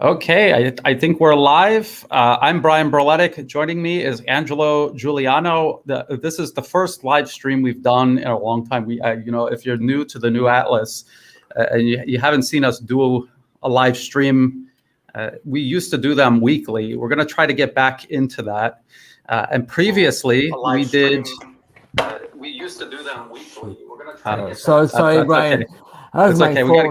Okay, I think we're live. I'm Brian Berletic. Joining me is Angelo Giuliano. This is the first live stream we've done in a long time. If you're new to the new Atlas and you haven't seen us do a live stream, we used to do them weekly. We're going to try to get back into that. And previously, we did. We used to do them weekly. We're going to try to get sorry, Brian. Okay. That's okay. We got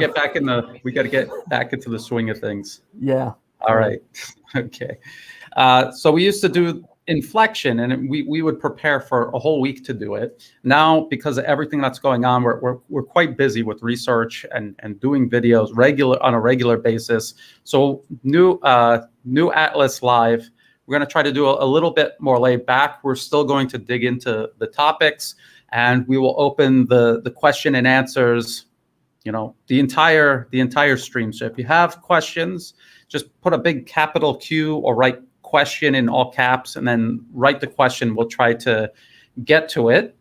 to get back into the swing of things. Yeah. All right. Okay. So we used to do inflection, and we would prepare for a whole week to do it. Now, because of everything that's going on, we're quite busy with research and doing videos on a regular basis. So new Atlas Live, we're going to try to do a little bit more laid back. We're still going to dig into the topics, and we will open the question and answers. The entire stream. So if you have questions, just put a big capital Q or write question in all caps and then write the question. We'll try to get to it.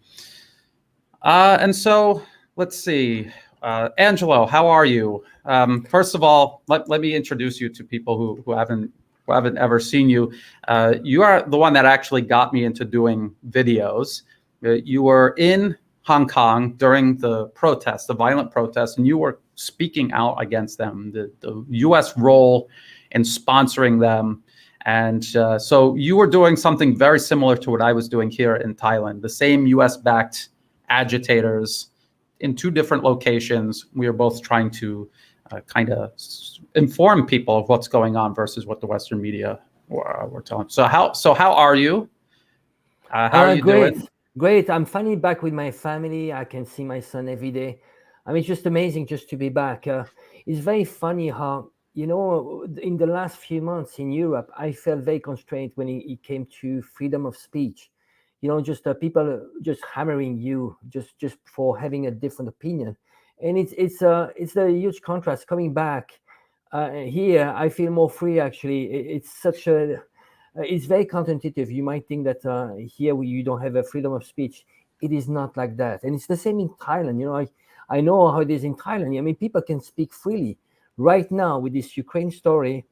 And so let's see. Angelo, how are you? First of all, let me introduce you to people who haven't ever seen you. You are the one that actually got me into doing videos. You were in Hong Kong during the violent protests, and you were speaking out against them, the U.S. role in sponsoring them. And so you were doing something very similar to what I was doing here in Thailand, the same U.S.-backed agitators in two different locations. We are both trying to kind of inform people of what's going on versus what the Western media were telling. So how are you? How are you doing? Great. I'm finally back with my family. I can see my son every day. I mean, it's just amazing just to be back. It's very funny how, in the last few months in Europe, I felt very constrained when it came to freedom of speech. Just people just hammering you just for having a different opinion. And it's a huge contrast coming back. Here, I feel more free, actually. It's very counterintuitive. You might think that here you don't have a freedom of speech. It is not like that. And it's the same in Thailand. I know how it is in Thailand. I mean, people can speak freely. Right now, with this Ukraine story,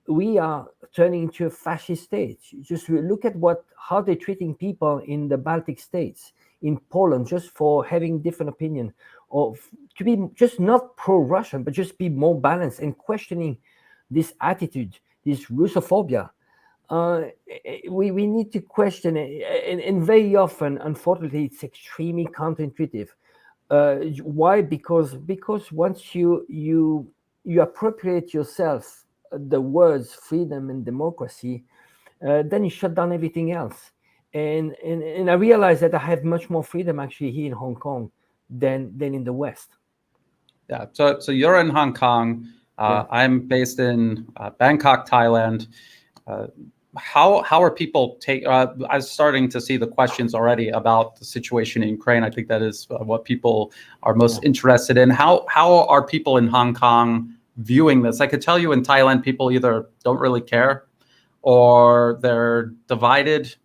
we are turning into a fascist state. Just look at how they're treating people in the Baltic states, in Poland, just for having different opinion, or to be just not pro-Russian, but just be more balanced and questioning this attitude, this Russophobia. We need to question it, and very often, unfortunately, it's extremely counterintuitive. Why? Because once you appropriate yourself the words freedom and democracy, then you shut down everything else. And I realize that I have much more freedom actually here in Hong Kong than in the West. Yeah. So you're in Hong Kong. I'm based in Bangkok, Thailand. How are people I was starting to see the questions already about the situation in Ukraine. I think that is what people are most interested in. How are people in Hong Kong viewing this? I could tell you in Thailand, people either don't really care or they're divided.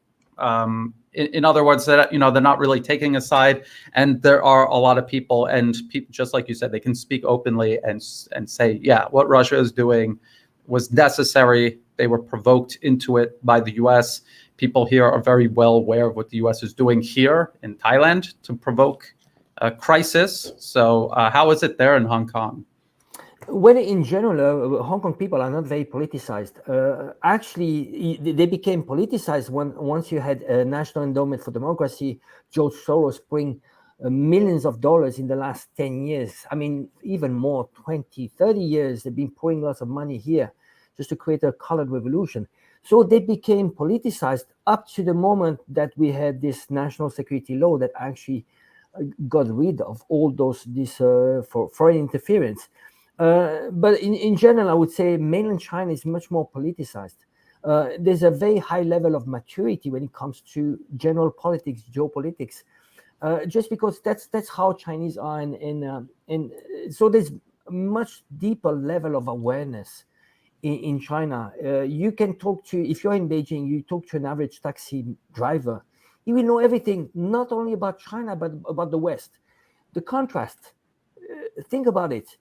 In other words, that they're not really taking a side, and there are a lot of people, and just like you said, they can speak openly and say, yeah, what Russia is doing was necessary. They were provoked into it by the U.S. People here are very well aware of what the U.S. is doing here in Thailand to provoke a crisis. So how is it there in Hong Kong? Well, in general, Hong Kong people are not very politicized. Actually, they became politicized once you had a National Endowment for Democracy, George Soros bring millions of dollars in the last 10 years. I mean, even more, 20, 30 years, they've been pouring lots of money here just to create a colored revolution. So they became politicized up to the moment that we had this national security law that actually got rid of all this for foreign interference. But in general, I would say mainland China is much more politicized. There's a very high level of maturity when it comes to general politics, geopolitics, just because that's how Chinese are. And so there's a much deeper level of awareness in China. You can talk to, if you're in Beijing, you talk to an average taxi driver. He will know everything, not only about China, but about the West. The contrast, think about it.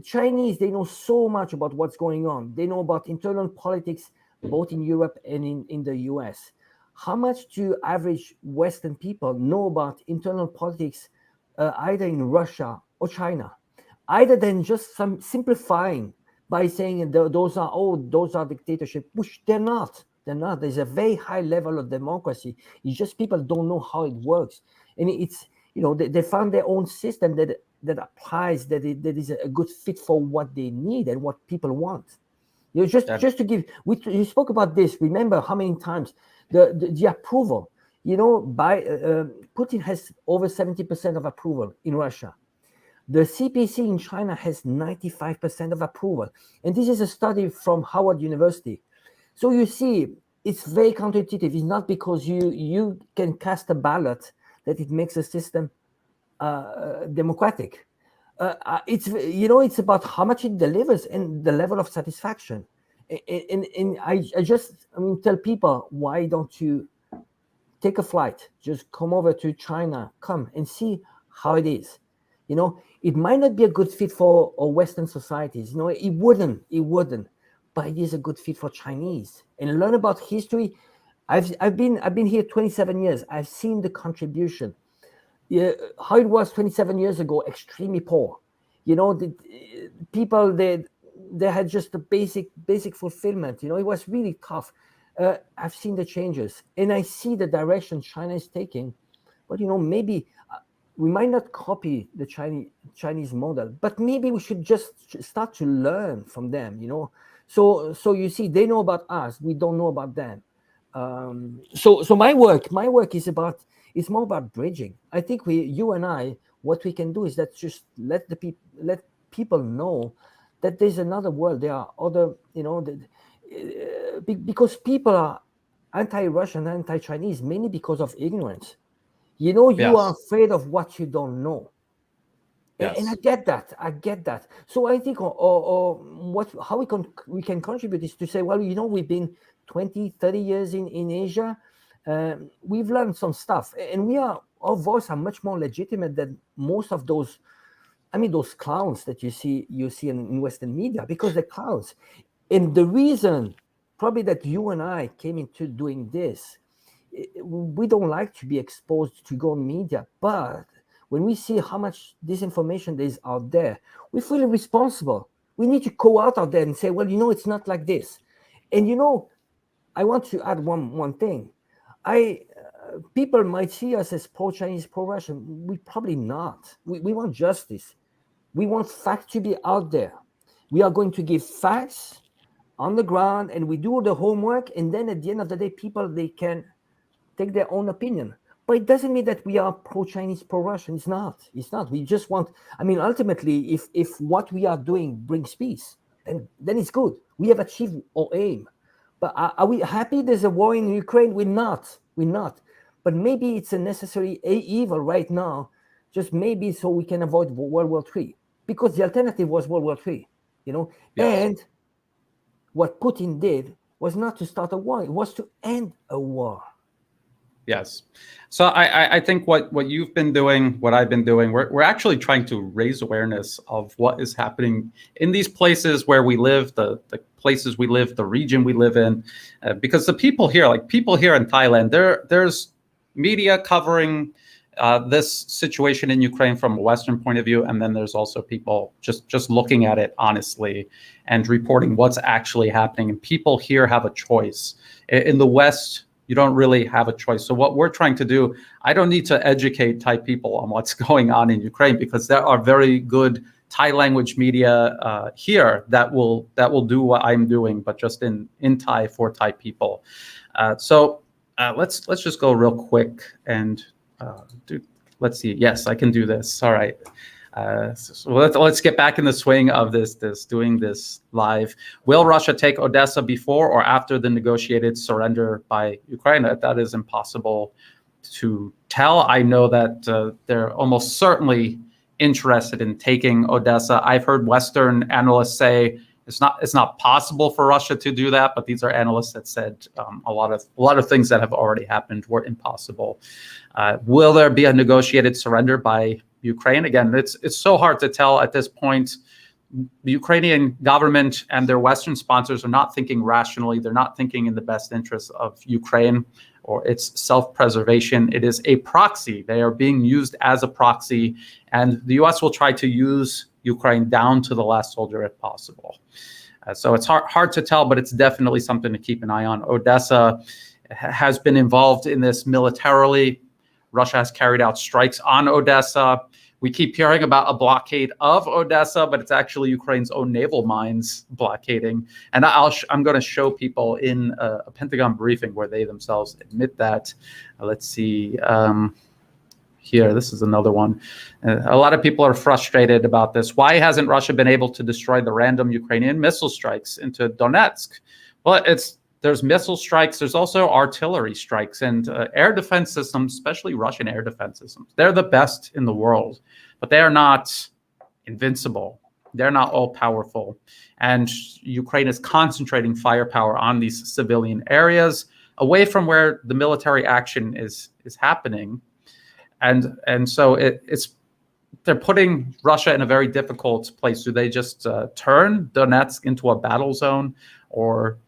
Chinese, they know so much about what's going on. They know about internal politics, both in Europe and in the US. How much do average Western people know about internal politics, either in Russia or China? Either than just some simplifying by saying those are dictatorship, which they're not. They're not. There's a very high level of democracy. It's just people don't know how it works, and it's they found their own system that applies, that is a good fit for what they need and what people want. Just to give, you spoke about this. Remember how many times the approval. By Putin has over 70% of approval in Russia. The CPC in China has 95% of approval, and this is a study from Howard University. So you see, it's very counterintuitive. It's not because you can cast a ballot that it makes a system democratic. It's about how much it delivers and the level of satisfaction. And I tell people, why don't you take a flight? Just come over to China, come and see how it is. It might not be a good fit for Western societies. It wouldn't. But it is a good fit for Chinese. And learn about history. I've been here 27 years. I've seen the contribution. How it was 27 years ago, extremely poor. The people they had just the basic fulfillment. It was really tough. I've seen the changes, and I see the direction China is taking. But maybe we might not copy the Chinese model, but maybe we should just start to learn from them. So you see, they know about us, we don't know about them. So my work is more about bridging. I think you and I, what we can do is that just let people know that there's another world. There are other, because people are anti-Russian, anti-Chinese mainly because of ignorance. You are afraid of what you don't know. Yes. And I get that. So I think how we can contribute is to say, well, we've been 20, 30 years in Asia. We've learned some stuff, and our voice are much more legitimate than most of those clowns that you see in Western media, because they're clowns. And the reason probably that you and I came into doing this, we don't like to be exposed to go on media, but when we see how much disinformation there is out there, we feel responsible. We need to go out there and say, well, it's not like this. And I want to add one thing. People might see us as pro-Chinese, pro-Russian. We probably not. We want justice. We want facts to be out there. We are going to give facts on the ground, and we do the homework. And then at the end of the day, people, they can take their own opinion. But it doesn't mean that we are pro-Chinese, pro-Russian. It's not. We just want, ultimately, if what we are doing brings peace, then it's good. We have achieved our aim. But are we happy there's a war in Ukraine? We're not. But maybe it's a necessary evil right now, just maybe so we can avoid World War III. Because the alternative was World War III, Yes. And what Putin did was not to start a war. It was to end a war. Yes. So I think what you've been doing, what I've been doing, we're actually trying to raise awareness of what is happening in these places where we live, the places we live, the region we live in, because the people here, in Thailand, there's media covering this situation in Ukraine from a Western point of view, and then there's also people just looking at it honestly and reporting what's actually happening. And people here have a choice. In the West, you don't really have a choice. So what we're trying to do, I don't need to educate Thai people on what's going on in Ukraine, because there are very good Thai language media here that will do what I'm doing, but just in Thai for Thai people. So let's just go real quick and let's see. Yes, I can do this. All right. So let's get back in the swing of doing this live. Will Russia take Odessa before or after the negotiated surrender by Ukraine? That is impossible to tell. I know that they're almost certainly interested in taking Odessa. I've heard Western analysts say it's not possible for Russia to do that, but these are analysts that said a lot of things that have already happened were impossible. Will there be a negotiated surrender by Ukraine. Again, it's so hard to tell at this point. The Ukrainian government and their Western sponsors are not thinking rationally. They're not thinking in the best interests of Ukraine or its self-preservation. It is a proxy. They are being used as a proxy, and the US will try to use Ukraine down to the last soldier if possible. So it's hard to tell, but it's definitely something to keep an eye on. Odessa has been involved in this militarily. Russia has carried out strikes on Odessa. We keep hearing about a blockade of Odessa, but it's actually Ukraine's own naval mines blockading. And I'm going to show people in a Pentagon briefing where they themselves admit that. Let's see. Here, this is another one. A lot of people are frustrated about this. Why hasn't Russia been able to destroy the random Ukrainian missile strikes into Donetsk? Well, there's missile strikes. There's also artillery strikes and air defense systems, especially Russian air defense systems. They're the best in the world, but they are not invincible. They're not all powerful. And Ukraine is concentrating firepower on these civilian areas away from where the military action is happening. And so they're putting Russia in a very difficult place. Do they just turn Donetsk into a battle zone, or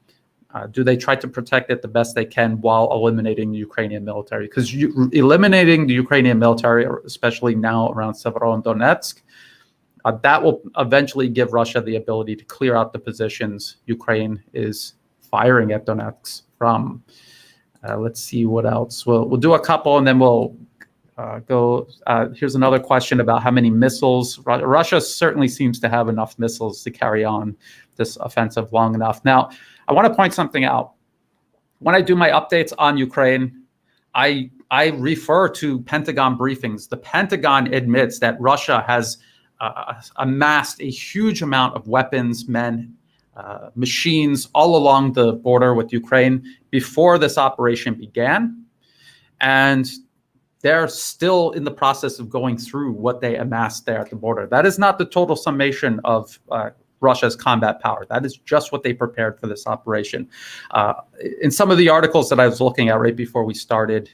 do they try to protect it the best they can while eliminating the Ukrainian military? Because eliminating the Ukrainian military, especially now around Severodonetsk, that will eventually give Russia the ability to clear out the positions Ukraine is firing at Donetsk from. Let's see what else. We'll do a couple, and then we'll go. Here's another question about how many missiles. Russia certainly seems to have enough missiles to carry on this offensive long enough. Now, I want to point something out. When I do my updates on Ukraine, I refer to Pentagon briefings. The Pentagon admits that Russia has amassed a huge amount of weapons, men, machines all along the border with Ukraine before this operation began. And they're still in the process of going through what they amassed there at the border. That is not the total summation of Russia's combat power. That is just what they prepared for this operation. In some of the articles that I was looking at right before we started,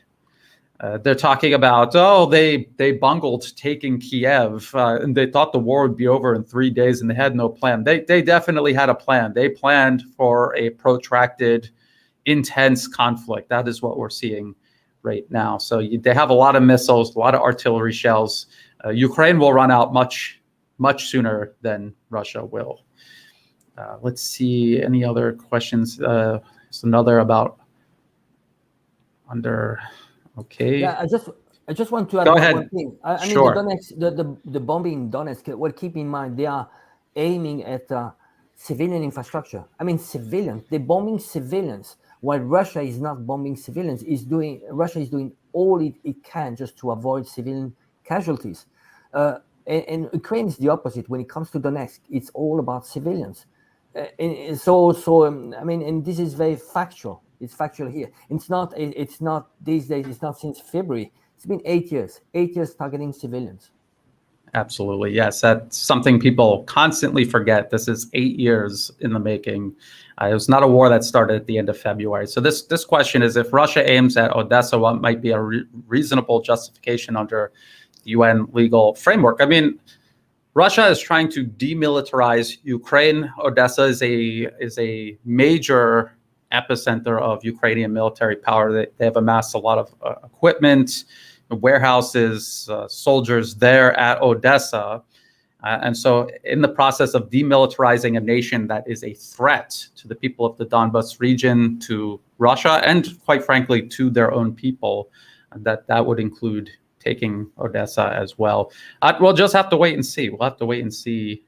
they're talking about, they bungled taking Kiev, and they thought the war would be over in 3 days, and they had no plan. They definitely had a plan. They planned for a protracted, intense conflict. That is what we're seeing right now. So they have a lot of missiles, a lot of artillery shells. Ukraine will run out much sooner than Russia will. Let's see, any other questions? There's another about under. Okay. Yeah, I just want to add one thing. I mean, sure. the Donetsk, the bombing in Donetsk. Well, keep in mind they are aiming at civilian infrastructure. I mean, civilians. They're bombing civilians. While Russia is not bombing civilians, Russia is doing all it can just to avoid civilian casualties. And Ukraine is the opposite. When it comes to Donetsk, it's all about civilians. And I mean, and this is very factual. It's factual here. It's not these days. It's not since February. It's been 8 years. 8 years targeting civilians. Absolutely, yes. That's something people constantly forget. This is 8 years in the making. It was not a war that started at the end of February. So this question is, if Russia aims at Odessa, what might be a reasonable justification under the UN legal framework? I mean, Russia is trying to demilitarize Ukraine. Odessa is a major epicenter of Ukrainian military power. They have amassed a lot of equipment, warehouses, soldiers there at Odessa. And so in the process of demilitarizing a nation that is a threat to the people of the Donbas region, to Russia, and quite frankly, to their own people, that would include taking Odessa as well. We'll just have to wait and see. We'll have to wait and see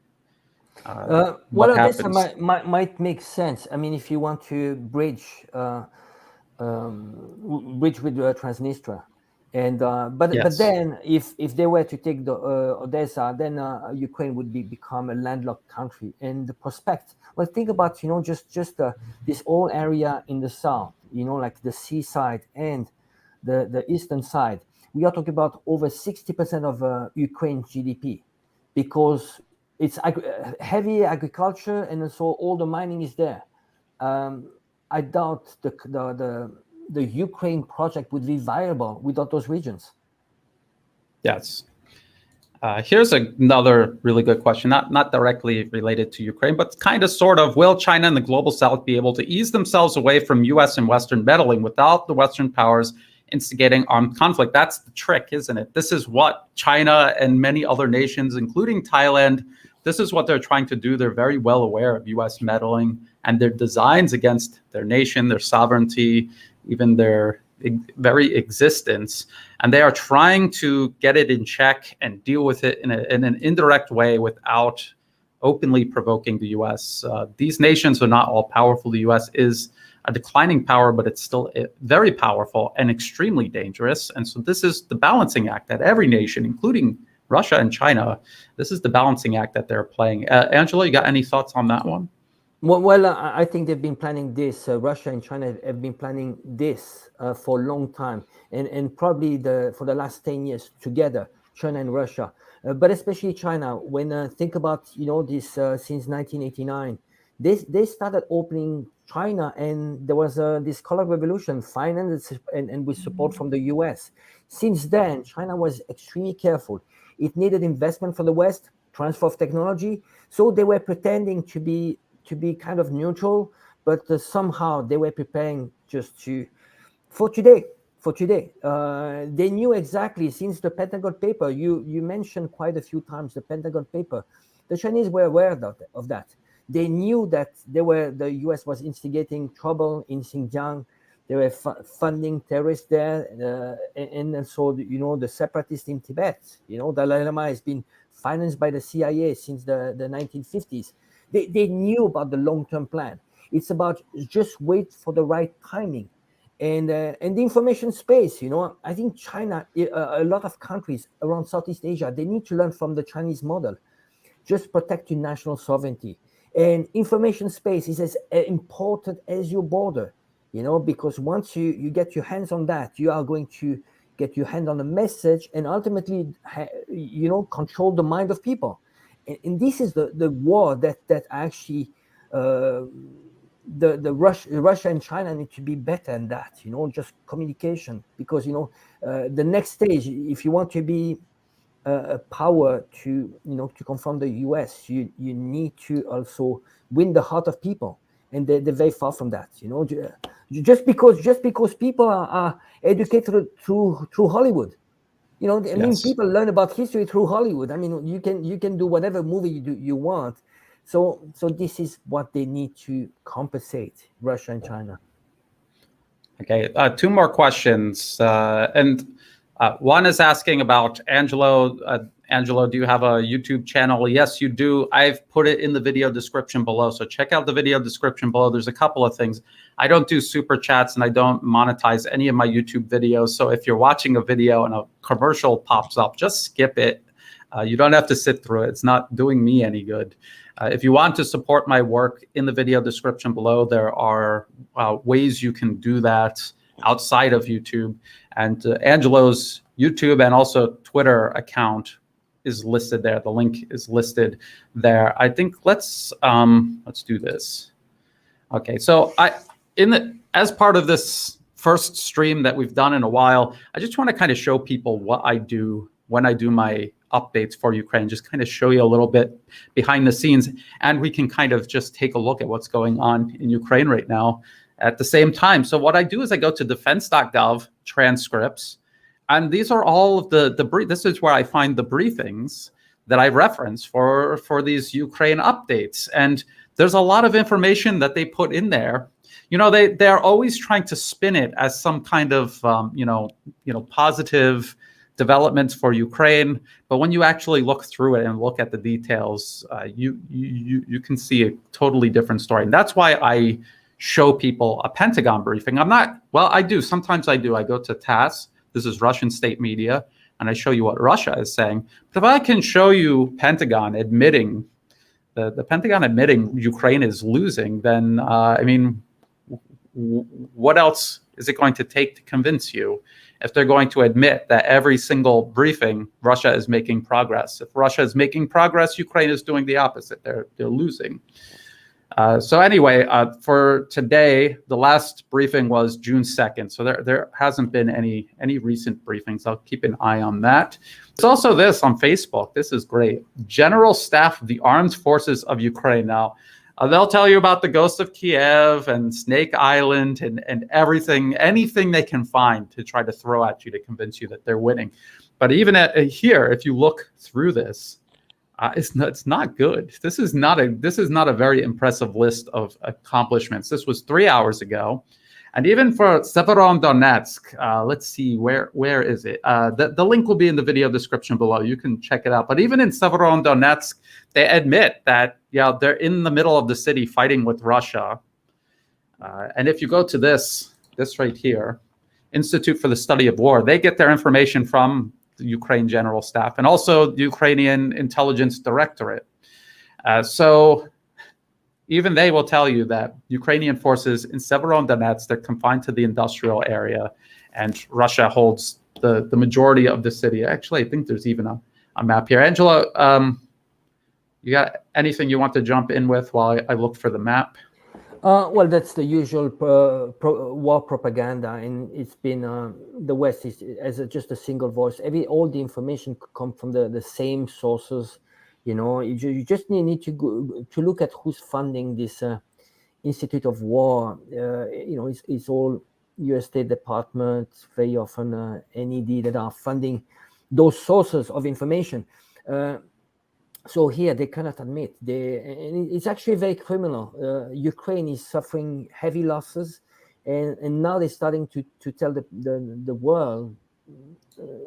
what happens. Odessa might make sense. I mean, if you want to bridge with Transnistria. And but then if they were to take the Odessa, then Ukraine would become a landlocked country. And the prospect, well, think about just this whole area in the south, like the seaside and the eastern side. We are talking about over 60% of Ukraine's GDP, because it's heavy agriculture, and so all the mining is there. I doubt the Ukraine project would be viable without those regions. Yes. Here's another really good question, not directly related to Ukraine, but kind of sort of, will China and the global South be able to ease themselves away from US and Western meddling without the Western powers instigating armed conflict? That's the trick, isn't it? This is what China and many other nations, including Thailand, this is what they're trying to do. They're very well aware of US meddling and their designs against their nation, their sovereignty, even their very existence, and they are trying to get it in check and deal with it in an indirect way without openly provoking the US. These nations are not all powerful. The US is a declining power, but it's still very powerful and extremely dangerous. And so this is the balancing act that every nation, including Russia and China, this is the balancing act that they're playing. Angelo, you got any thoughts on that one? Well, I think they've been planning this. Russia and China have been planning this for a long time, and probably for the last 10 years together, China and Russia. But especially China, when think about this since 1989, they started opening China, and there was this color revolution, financed and with support from the US. Since then, China was extremely careful. It needed investment from the West, transfer of technology, so they were pretending to be kind of neutral, but somehow they were preparing just for today. They knew exactly since the Pentagon paper. You mentioned quite a few times the Pentagon paper. The Chinese were aware of that. They knew that the US was instigating trouble in Xinjiang. They were funding terrorists there, and so the separatists in Tibet. Dalai Lama has been financed by the CIA since the 1950s. They knew about the long-term plan. It's about just wait for the right timing, and the information space. I think China, a lot of countries around Southeast Asia, they need to learn from the Chinese model. Just protect your national sovereignty, and information space is as important as your border. Because once you get your hands on that, you are going to get your hand on the message and ultimately, control the mind of people. And this is the war that actually Russia and China need to be better than that. Just communication, because the next stage, if you want to be a power to confront the US, you need to also win the heart of people, and they're very far from that. Just because people are educated through Hollywood. Yes. People learn about history through Hollywood. You can do whatever movie you want. So this is what they need to compensate Russia and China. Okay, two more questions. And one is asking about Angelo. Angelo, do you have a YouTube channel? Yes, you do. I've put it in the video description below. So check out the video description below. There's a couple of things. I don't do super chats and I don't monetize any of my YouTube videos. So if you're watching a video and a commercial pops up, just skip it. You don't have to sit through it. It's not doing me any good. If you want to support my work, in the video description below, there are ways you can do that outside of YouTube. And Angelo's YouTube and also Twitter account is listed there. The link is listed there. I think let's do this. Okay, so as part of this first stream that we've done in a while, I just want to kind of show people what I do when I do my updates for Ukraine, just kind of show you a little bit behind the scenes, and we can kind of just take a look at what's going on in Ukraine right now at the same time. So what I do is I go to defense.gov transcripts, and these are all of this is where I find the briefings that I reference for these Ukraine updates. And there's a lot of information that they put in there. They're always trying to spin it as some kind of positive developments for Ukraine, but when you actually look through it and look at the details, you can see a totally different story. And that's why I show people a Pentagon briefing. I do. Sometimes I do. I go to TASS. This is Russian state media, and I show you what Russia is saying. But if I can show you Pentagon admitting, the Pentagon admitting Ukraine is losing, then, what else is it going to take to convince you? If they're going to admit that every single briefing, Russia is making progress. If Russia is making progress, Ukraine is doing the opposite. They're losing. So anyway, for today, the last briefing was June 2nd. So there hasn't been any recent briefings. I'll keep an eye on that. There's also this on Facebook. This is great. General Staff of the Armed Forces of Ukraine. Now, they'll tell you about the Ghost of Kiev and Snake Island and everything, anything they can find to try to throw at you to convince you that they're winning. But even here, if you look through this, it's not good. This is not a very impressive list of accomplishments. This was 3 hours ago, and even for Severodonetsk, let's see where is it? The link will be in the video description below. You can check it out. But even in Severodonetsk, they admit that they're in the middle of the city fighting with Russia. And if you go to this right here, Institute for the Study of War, they get their information from the Ukraine General Staff and also the Ukrainian Intelligence Directorate. So even they will tell you that Ukrainian forces in Severodonetsk, they're confined to the industrial area, and Russia holds the majority of the city. Actually, I think there's even a map here. Angelo, you got anything you want to jump in with while I look for the map? Well, that's the usual war propaganda, and it's been the West is as just a single voice. All the information come from the same sources. You just need to look at who's funding this Institute of War. It's all U.S. State Department, very often NED that are funding those sources of information. So here they cannot admit and it's actually very criminal. Ukraine is suffering heavy losses, and now they're starting to tell the world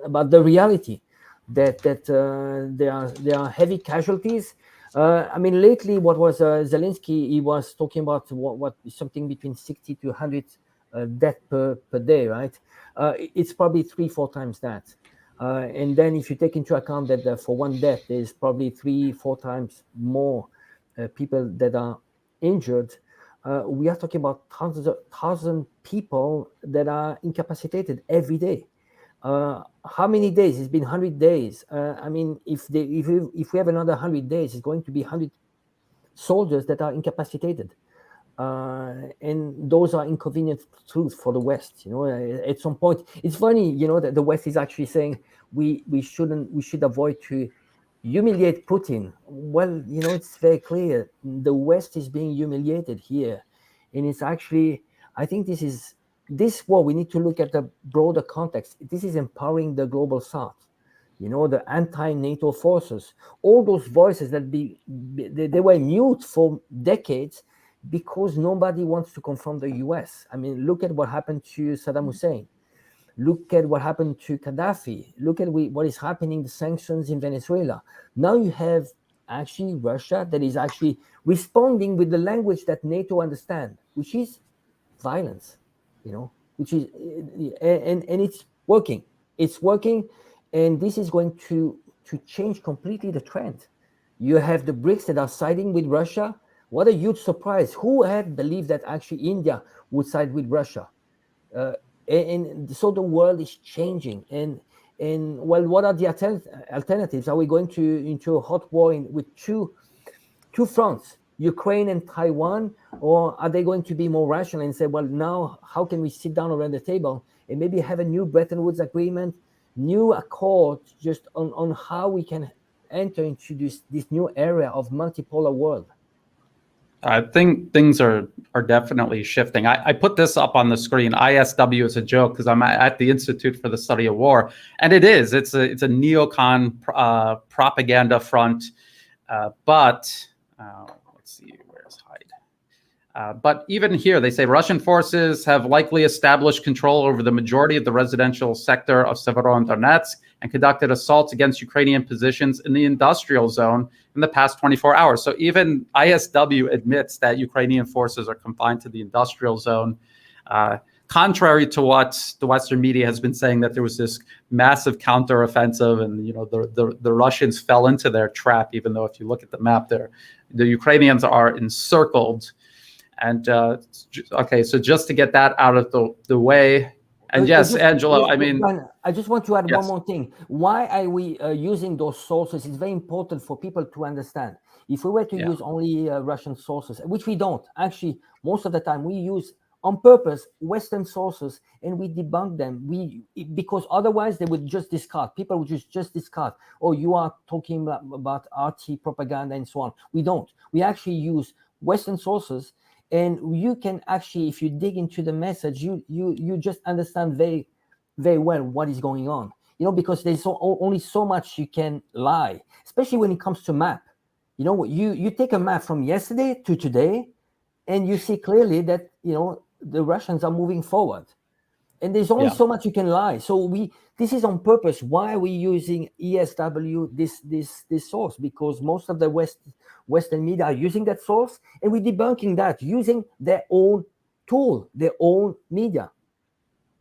about the reality that there are heavy casualties. I mean, lately, what was Zelensky? He was talking about what something between 60 to 100 deaths per day, right? It's probably 3-4 times that. And then if you take into account that for one death, there's probably 3-4 times more people that are injured, we are talking about thousands people that are incapacitated every day. How many days? It's been 100 days. I mean, if we have another 100 days, it's going to be 100 soldiers that are incapacitated. And those are inconvenient truths for the West. At some point, it's funny, that the West is actually saying we should avoid to humiliate Putin. Well, it's very clear the West is being humiliated here, and it's actually, I think this war, we need to look at the broader context. This is empowering the global South. The anti-NATO forces, all those voices that they were mute for decades, because nobody wants to confront the US. I mean, look at what happened to Saddam Hussein. Look at what happened to Gaddafi. Look at what is happening, the sanctions in Venezuela. Now you have actually Russia that is actually responding with the language that NATO understands, which is violence, which is, and it's working. It's working, and this is going to change completely the trend. You have the BRICS that are siding with Russia. What a huge surprise. Who had believed that actually India would side with Russia? And so the world is changing. And well, what are the alternatives? Are we going into a hot war with two fronts, Ukraine and Taiwan? Or are they going to be more rational and say, well, now how can we sit down around the table and maybe have a new Bretton Woods agreement, new accord, just on how we can enter into this new era of multipolar world? I think things are definitely shifting. I put this up on the screen. ISW is a joke because I'm at the Institute for the Study of War, and it is. It's a neocon propaganda front. But let's see, where's Hyde? But even here, they say Russian forces have likely established control over the majority of the residential sector of Severodonetsk and conducted assaults against Ukrainian positions in the industrial zone in the past 24 hours. So even ISW admits that Ukrainian forces are confined to the industrial zone, contrary to what the Western media has been saying, that there was this massive counteroffensive and the Russians fell into their trap, even though if you look at the map there, the Ukrainians are encircled. And okay, so just to get that out of the way, and yes, Angelo, I mean, I just want to add one more thing. Why are we using those sources? It's very important for people to understand. If we were to Yeah. use only Russian sources, which we don't, actually, most of the time we use on purpose Western sources and we debunk them. Because otherwise they would just discard. People would just discard. Oh, you are talking about RT propaganda and so on. We don't. We actually use Western sources, and you can actually, if you dig into the message, you just understand very, very well what is going on. Because there's only so much you can lie, especially when it comes to map. You take a map from yesterday to today, and you see clearly that the Russians are moving forward, and there's only so much you can lie. So this is on purpose. Why are we using ESW, this source? Because most of the Western media are using that source, and we're debunking that using their own tool, their own media.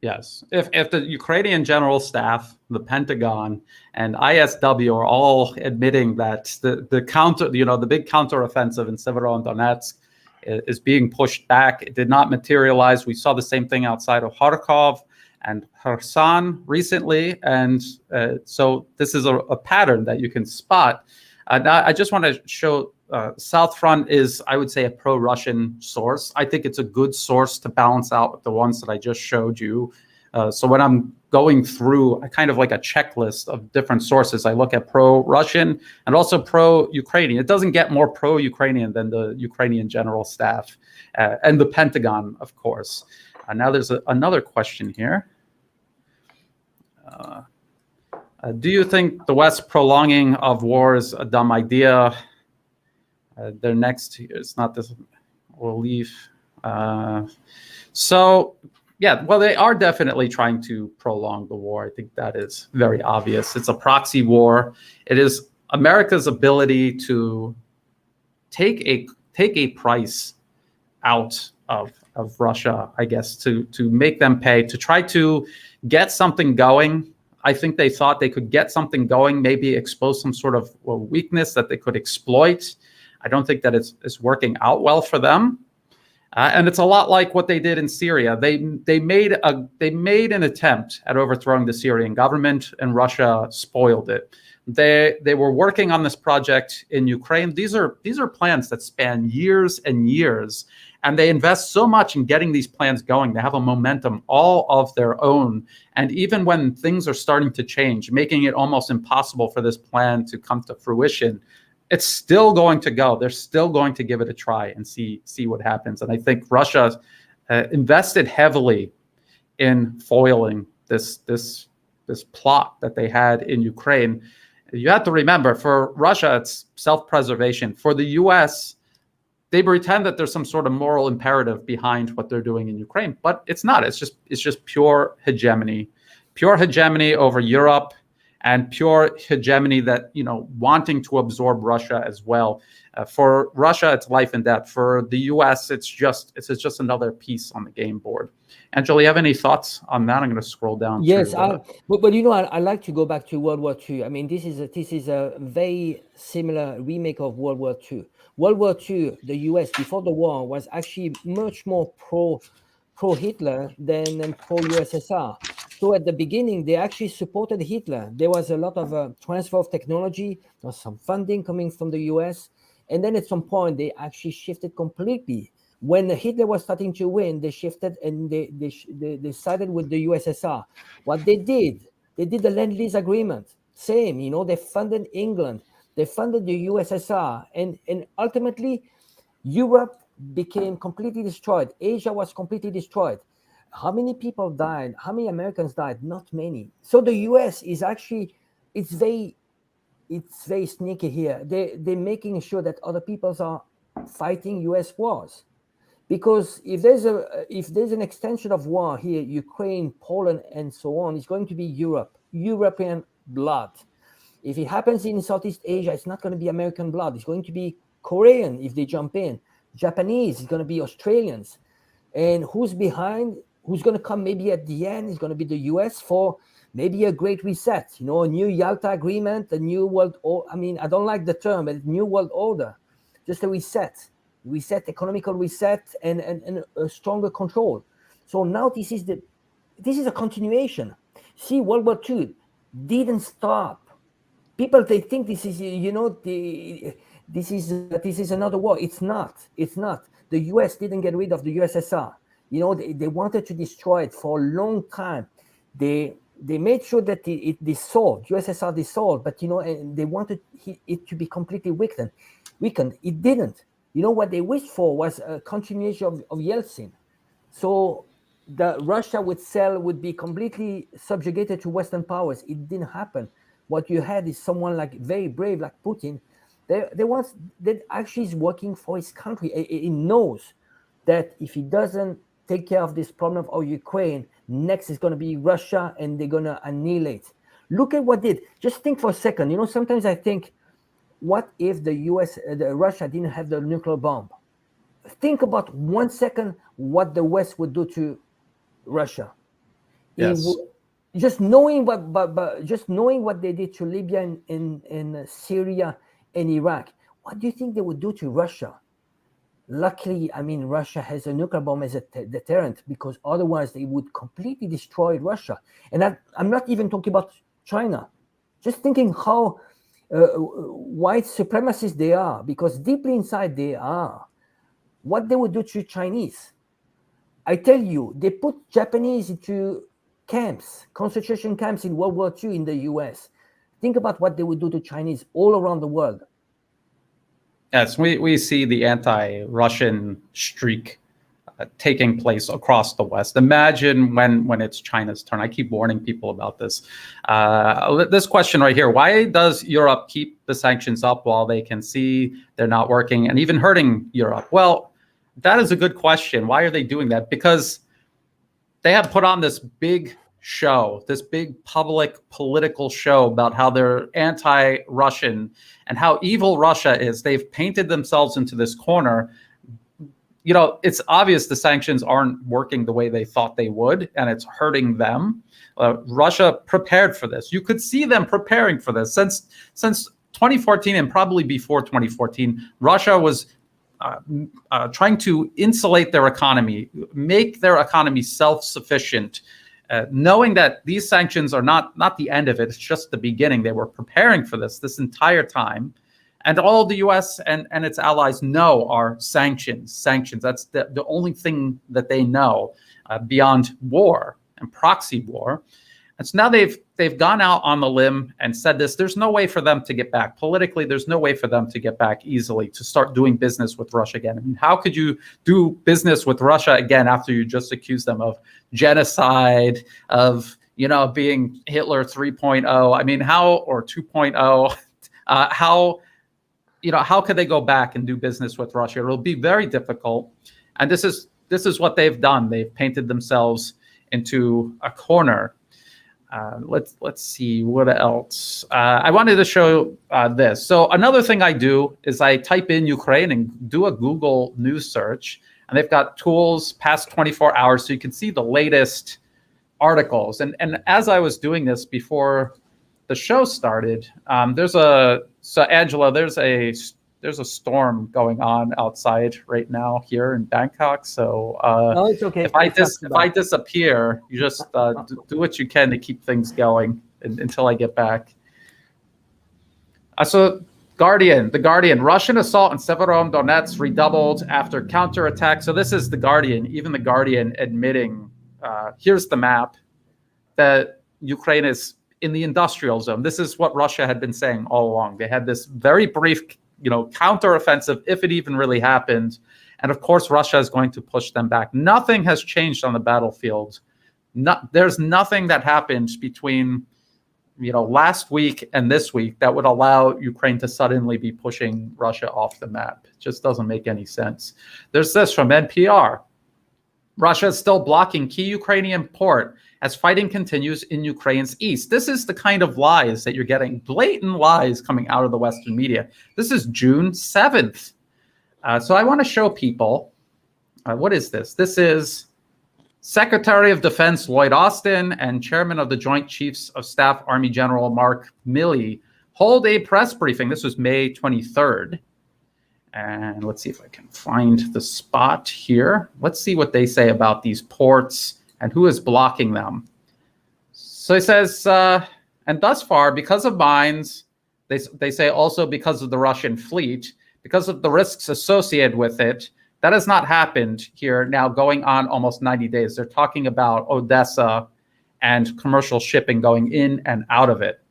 Yes. If the Ukrainian general staff, the Pentagon, and ISW are all admitting that the counter, the big counteroffensive in Severodonetsk is being pushed back, it did not materialize. We saw the same thing outside of Kharkov and Kherson recently, and so this is a pattern that you can spot. Now, I just want to show South Front is, I would say, a pro-Russian source. I think it's a good source to balance out the ones that I just showed you. So when I'm going through, I kind of like a checklist of different sources. I look at pro-Russian and also pro-Ukrainian. It doesn't get more pro-Ukrainian than the Ukrainian general staff and the Pentagon, of course. Now there's another question here. Do you think the West prolonging of war is a dumb idea? Their next, it's not this, we'll leave. So, yeah, well, they are definitely trying to prolong the war. I think that is very obvious. It's a proxy war. It is America's ability to take a price out of Russia, I guess, to make them pay, to try to get something going. I think they thought they could get something going, maybe expose some sort of weakness that they could exploit. I don't think that it's working out well for them. And it's a lot like what they did in Syria. They made an attempt at overthrowing the Syrian government, and Russia spoiled it. They were working on this project in Ukraine. These are plans that span years and years, and they invest so much in getting these plans going. They have a momentum all of their own. And even when things are starting to change, making it almost impossible for this plan to come to fruition, it's still going to go. They're still going to give it a try and see what happens. And I think Russia invested heavily in foiling this plot that they had in Ukraine. You have to remember, for Russia, it's self-preservation. For the U.S., they pretend that there's some sort of moral imperative behind what they're doing in Ukraine, but it's not. It's just pure hegemony over Europe, and pure hegemony that, wanting to absorb Russia as well. For Russia, it's life and death. For the U.S., it's just another piece on the game board. Angelo, you have any thoughts on that? I'm going to scroll down. Yes, but I like to go back to World War II. I mean, this is a very similar remake of World War II. World War II, the U.S. before the war was actually much more pro Hitler than pro USSR. So at the beginning, they actually supported Hitler. There was a lot of transfer of technology. There was some funding coming from the US. And then at some point, they actually shifted completely. When Hitler was starting to win, they shifted and they sided with the USSR. What they did the Lend-Lease Agreement. Same, they funded England. They funded the USSR. And ultimately, Europe became completely destroyed. Asia was completely destroyed. How many people died? How many Americans died? Not many. So the US is actually, it's very sneaky here. They're making sure that other peoples are fighting US wars. Because if there's an extension of war here, Ukraine, Poland, and so on, it's going to be European blood. If it happens in Southeast Asia, it's not going to be American blood. It's going to be Korean if they jump in. Japanese, it's going to be Australians. And who's behind? Who's going to come maybe at the end is going to be the US for maybe a great reset, a new Yalta agreement, a new world order. I mean, I don't like the term, but new world order, just a reset, economical reset, and a stronger control. So now this is a continuation. See, World War II didn't stop. People, they think this is, this is another war. It's not. It's not. The U.S. didn't get rid of the USSR. You know, they wanted to destroy it for a long time. They made sure that it dissolved. USSR dissolved, but you know, and they wanted it to be completely weakened. It didn't. You know what they wished for was a continuation of Yeltsin. So the Russia would be completely subjugated to Western powers. It didn't happen. What you had is someone like very brave, like Putin. That actually is working for his country. He knows that if he doesn't take care of this problem of Ukraine, next is going to be Russia, and they're going to annihilate. Look at what did. Just think for a second. You know, sometimes I think, what if Russia didn't have the nuclear bomb? Think about 1 second what the West would do to Russia. Yes. Just knowing what they did to Libya and Syria and Iraq, what do you think they would do to Russia? Luckily, I mean, Russia has a nuclear bomb as a deterrent, because otherwise they would completely destroy Russia. And I'm not even talking about China. Just thinking how white supremacists they are, because deeply inside they are. What they would do to Chinese. I tell you, they put Japanese into camps, concentration camps in World War II in the US. Think about what they would do to Chinese all around the world. Yes, we see the anti-Russian streak taking place across the West. Imagine when it's China's turn. I keep warning people about this. This question right here: why does Europe keep the sanctions up while they can see they're not working and even hurting Europe? Well, that is a good question. Why are they doing that? Because they have put on this big show, this big public political show about how they're anti-Russian and how evil Russia is. They've painted themselves into this corner. You know, it's obvious the sanctions aren't working the way they thought they would, and it's hurting them. Russia prepared for this. You could see them preparing for this since 2014, and probably before 2014. Russia was trying to insulate their economy, make their economy self-sufficient, knowing that these sanctions are not the end of it. It's just the beginning. They were preparing for this entire time. And all the US and its allies know are sanctions. Sanctions. That's the only thing that they know beyond war and proxy war. And so now they've gone out on the limb and said this. There's no way for them to get back. Politically, there's no way for them to get back easily to start doing business with Russia again. I mean, how could you do business with Russia again after you just accused them of genocide, of, you know, being Hitler 3.0? I mean, or 2.0? How could they go back and do business with Russia? It'll be very difficult. And this is what they've done. They've painted themselves into a corner. Let's see what else. I wanted to show this. So another thing I do is I type in Ukraine and do a Google news search, and they've got tools past 24 hours, so you can see the latest articles. And as I was doing this before the show started, Angelo, there's a storm going on outside right now here in Bangkok. So no, it's okay. If I disappear, you just do what you can to keep things going until I get back. So the Guardian, Russian assault on Severodonetsk redoubled after counterattack. So this is the Guardian, even the Guardian admitting, here's the map, that Ukraine is in the industrial zone. This is what Russia had been saying all along. They had this very brief, counteroffensive, if it even really happened. And of course, Russia is going to push them back. Nothing has changed on the battlefield. There's nothing that happened between, last week and this week that would allow Ukraine to suddenly be pushing Russia off the map. It just doesn't make any sense. There's this from NPR. Russia is still blocking key Ukrainian port as fighting continues in Ukraine's east. This is the kind of lies that you're getting, blatant lies coming out of the Western media. This is June 7th. So I want to show people, what is this? This is Secretary of Defense Lloyd Austin and Chairman of the Joint Chiefs of Staff Army General Mark Milley hold a press briefing. This was May 23rd. And let's see if I can find the spot here. Let's see what they say about these ports and who is blocking them. So he says, and thus far, because of mines, they say also because of the Russian fleet, because of the risks associated with it. That has not happened here now going on almost 90 days. They're talking about Odessa and commercial shipping going in and out of it.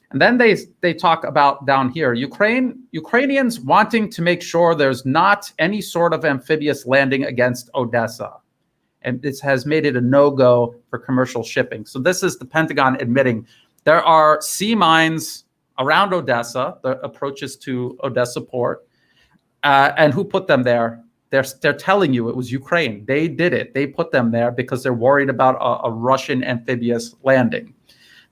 And then they talk about down here, Ukrainians wanting to make sure there's not any sort of amphibious landing against Odessa. And this has made it a no-go for commercial shipping. So this is the Pentagon admitting there are sea mines around Odessa, the approaches to Odessa port. And who put them there? They're telling you it was Ukraine. They did it. They put them there because they're worried about a Russian amphibious landing.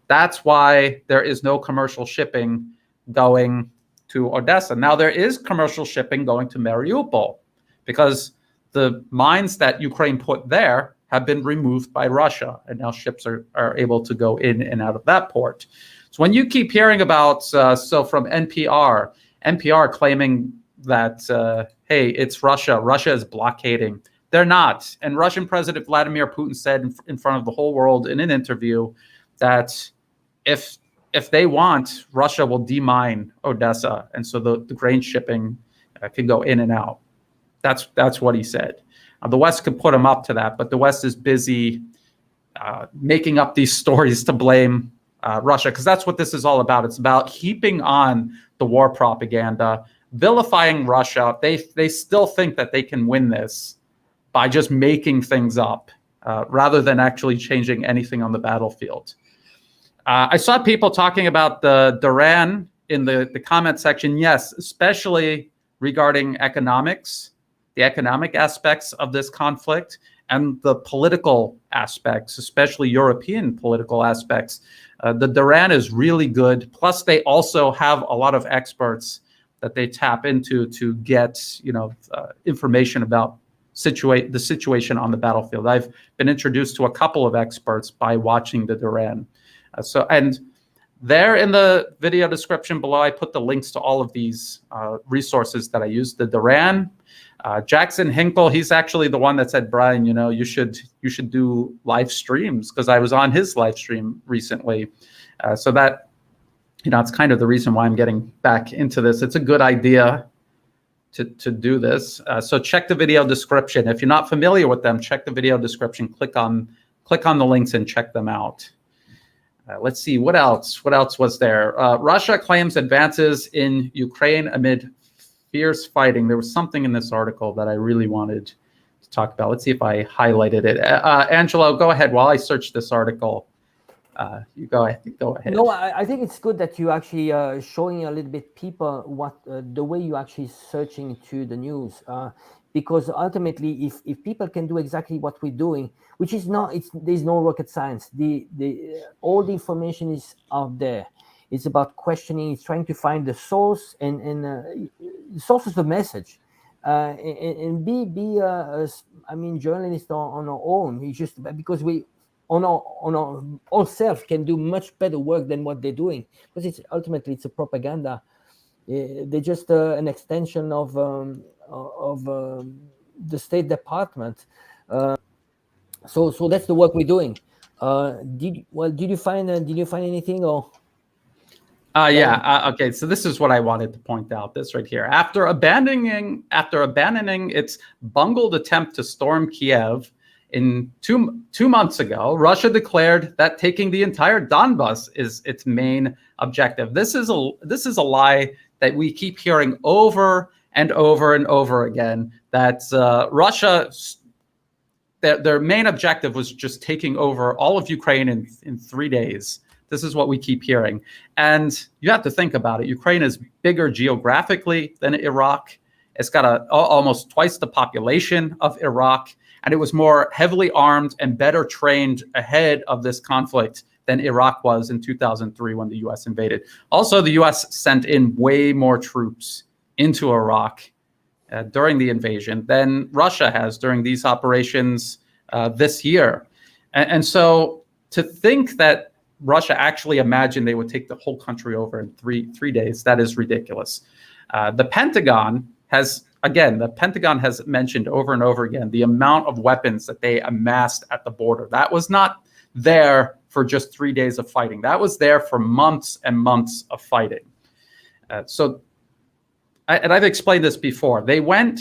That's why there is no commercial shipping going to Odessa. Now, there is commercial shipping going to Mariupol because the mines that Ukraine put there have been removed by Russia, and now ships are able to go in and out of that port. So when you keep hearing about, so from NPR claiming that, hey, it's Russia is blockading. They're not. And Russian President Vladimir Putin said in front of the whole world in an interview that if they want, Russia will demine Odessa, and so the grain shipping can go in and out. That's what he said. The West could put him up to that, but the West is busy making up these stories to blame Russia, because that's what this is all about. It's about heaping on the war propaganda, vilifying Russia. They still think that they can win this by just making things up rather than actually changing anything on the battlefield. I saw people talking about the Duran in the comment section. Yes, especially regarding economics, the economic aspects of this conflict, and the political aspects, especially European political aspects. The Duran is really good. Plus, they also have a lot of experts that they tap into to get information about the situation on the battlefield. I've been introduced to a couple of experts by watching the Duran. And there in the video description below, I put the links to all of these resources that I used. The Duran, Jackson Hinkle, he's actually the one that said, Brian, you should do live streams, because I was on his live stream recently. So that, it's kind of the reason why I'm getting back into this. It's a good idea to do this. So check the video description. If you're not familiar with them, check the video description, click on the links and check them out. Let's see, what else? What else was there? Russia claims advances in Ukraine amid fierce fighting. There was something in this article that I really wanted to talk about. Let's see if I highlighted it. Angelo, go ahead while I search this article. You go ahead. No, I think it's good that you actually showing a little bit people what the way you actually searching to the news. Because ultimately, if people can do exactly what we're doing, which is there's no rocket science. All the information is out there. It's about questioning. It's trying to find the source and the source of the message, and be journalists on our own. It's just because we on our ourselves can do much better work than what they're doing, because it's ultimately a propaganda. They're just an extension of the State Department. So that's the work we're doing. Did you find anything or? Okay, so this is what I wanted to point out. This right here. After abandoning its bungled attempt to storm Kiev in two months ago, Russia declared that taking the entire Donbas is its main objective. This is a lie that we keep hearing over and over and over again, that Russia, their main objective was just taking over all of Ukraine in 3 days. This is what we keep hearing. And you have to think about it. Ukraine is bigger geographically than Iraq. It's got almost twice the population of Iraq. And it was more heavily armed and better trained ahead of this conflict than Iraq was in 2003 when the U.S. invaded. Also, the U.S. sent in way more troops into Iraq during the invasion than Russia has during these operations this year. And so to think that Russia actually imagined they would take the whole country over in three days, that is ridiculous. The Pentagon has mentioned over and over again the amount of weapons that they amassed at the border. That was not there for just 3 days of fighting. That was there for months and months of fighting. So and I've explained this before, they went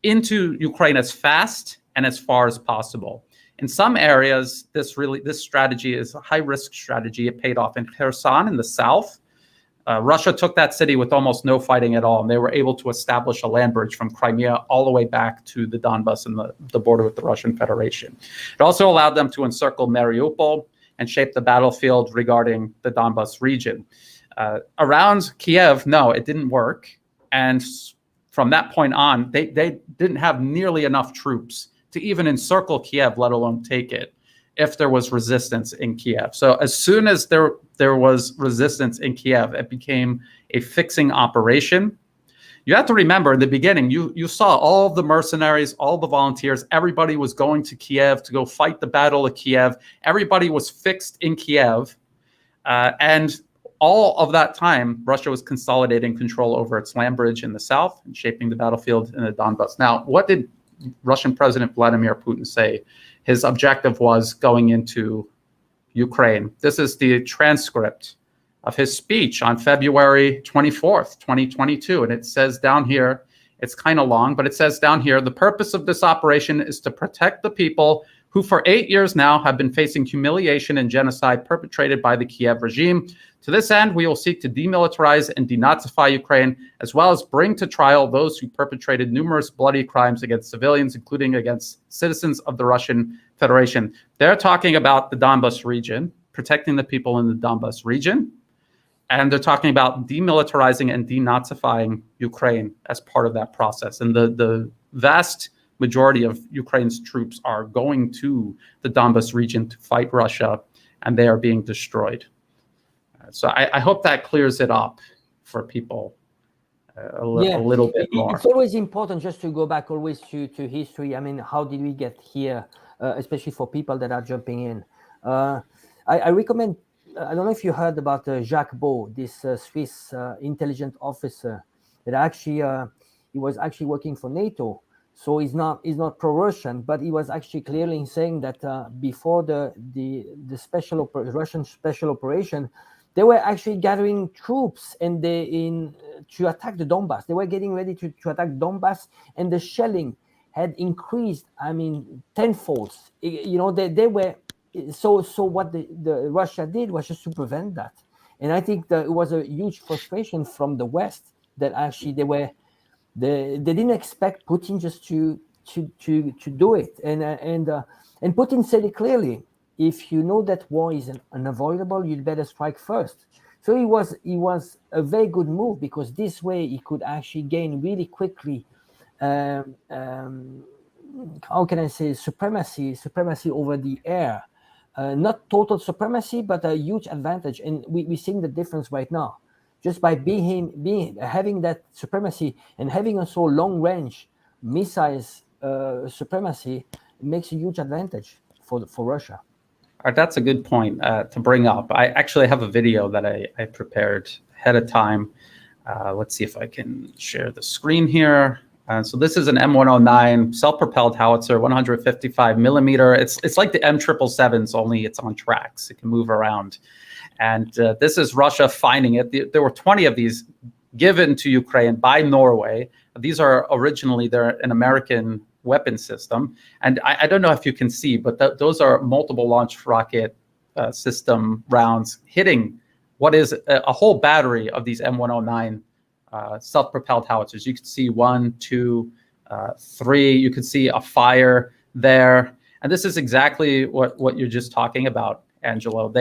into Ukraine as fast and as far as possible. In some areas, this strategy is a high-risk strategy. It paid off in Kherson in the south. Russia took that city with almost no fighting at all, and they were able to establish a land bridge from Crimea all the way back to the Donbas and the border with the Russian Federation. It also allowed them to encircle Mariupol and shape the battlefield regarding the Donbas region. Around Kiev, no, it didn't work. And from that point on, they didn't have nearly enough troops to even encircle Kiev, let alone take it, if there was resistance in Kiev. So as soon as there was resistance in Kiev, it became a fixing operation. You have to remember, in the beginning, you saw all of the mercenaries, all the volunteers, everybody was going to Kiev to go fight the Battle of Kiev. Everybody was fixed in Kiev. And all of that time, Russia was consolidating control over its land bridge in the south and shaping the battlefield in the Donbas. Now, what did Russian President Vladimir Putin say his objective was going into Ukraine? This is the transcript of his speech on February 24th, 2022. And it says down here, it's kind of long, but it says down here, the purpose of this operation is to protect the people who for 8 years now have been facing humiliation and genocide perpetrated by the Kiev regime. To this end, we will seek to demilitarize and denazify Ukraine, as well as bring to trial those who perpetrated numerous bloody crimes against civilians, including against citizens of the Russian Federation. They're talking about the Donbas region, protecting the people in the Donbas region, and they're talking about demilitarizing and denazifying Ukraine as part of that process. And the vast majority of Ukraine's troops are going to the Donbas region to fight Russia, and they are being destroyed. So I hope that clears it up for people a little bit more. It's always important just to go back always to history. I mean, how did we get here, especially for people that are jumping in? I recommend, I don't know if you heard about Jacques Beau, this Swiss intelligence officer that actually, he was actually working for NATO. So he's not pro-Russian, but he was actually clearly saying that before the Russian special operation, they were actually gathering troops and to attack the Donbas. They were getting ready to attack Donbas, and the shelling had increased. I mean, tenfold. You know, they were. So what the Russia did was just to prevent that, and I think that it was a huge frustration from the West that actually they didn't expect Putin just to do it, and Putin said it clearly. If you know that war is unavoidable, you'd better strike first. So it was a very good move, because this way he could actually gain really quickly, how can I say, supremacy over the air. Not total supremacy, but a huge advantage. And we're seeing the difference right now. Just by having that supremacy and having also long-range missiles supremacy, it makes a huge advantage for Russia. That's a good point to bring up. I actually have a video that I prepared ahead of time. Let's see if I can share the screen here. So this is an M109 self-propelled howitzer, 155 millimeter. It's like the M777s, only it's on tracks. It can move around. And this is Russia finding it. There were 20 of these given to Ukraine by Norway. These are originally, they're an American weapon system. And I don't know if you can see, but those are multiple launch rocket system rounds hitting what is a whole battery of these M109 self-propelled howitzers. You can see 1, 2, 3. You can see a fire there. And this is exactly what you're just talking about, Angelo.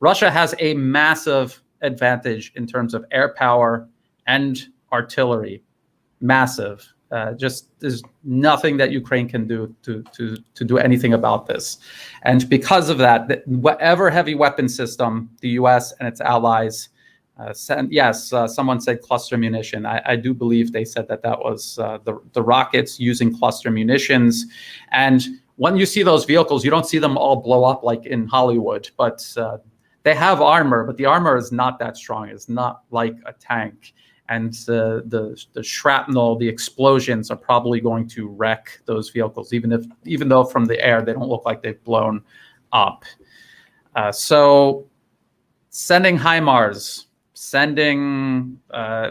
Russia has a massive advantage in terms of air power and artillery. Massive. Just there's nothing that Ukraine can do to do anything about this. And because of that, whatever heavy weapon system the US and its allies sent, yes, someone said cluster munition. I do believe they said that was the rockets using cluster munitions. And when you see those vehicles, you don't see them all blow up like in Hollywood, but they have armor, but the armor is not that strong. It's not like a tank. And the shrapnel, the explosions are probably going to wreck those vehicles, even though from the air they don't look like they've blown up. So sending HIMARS sending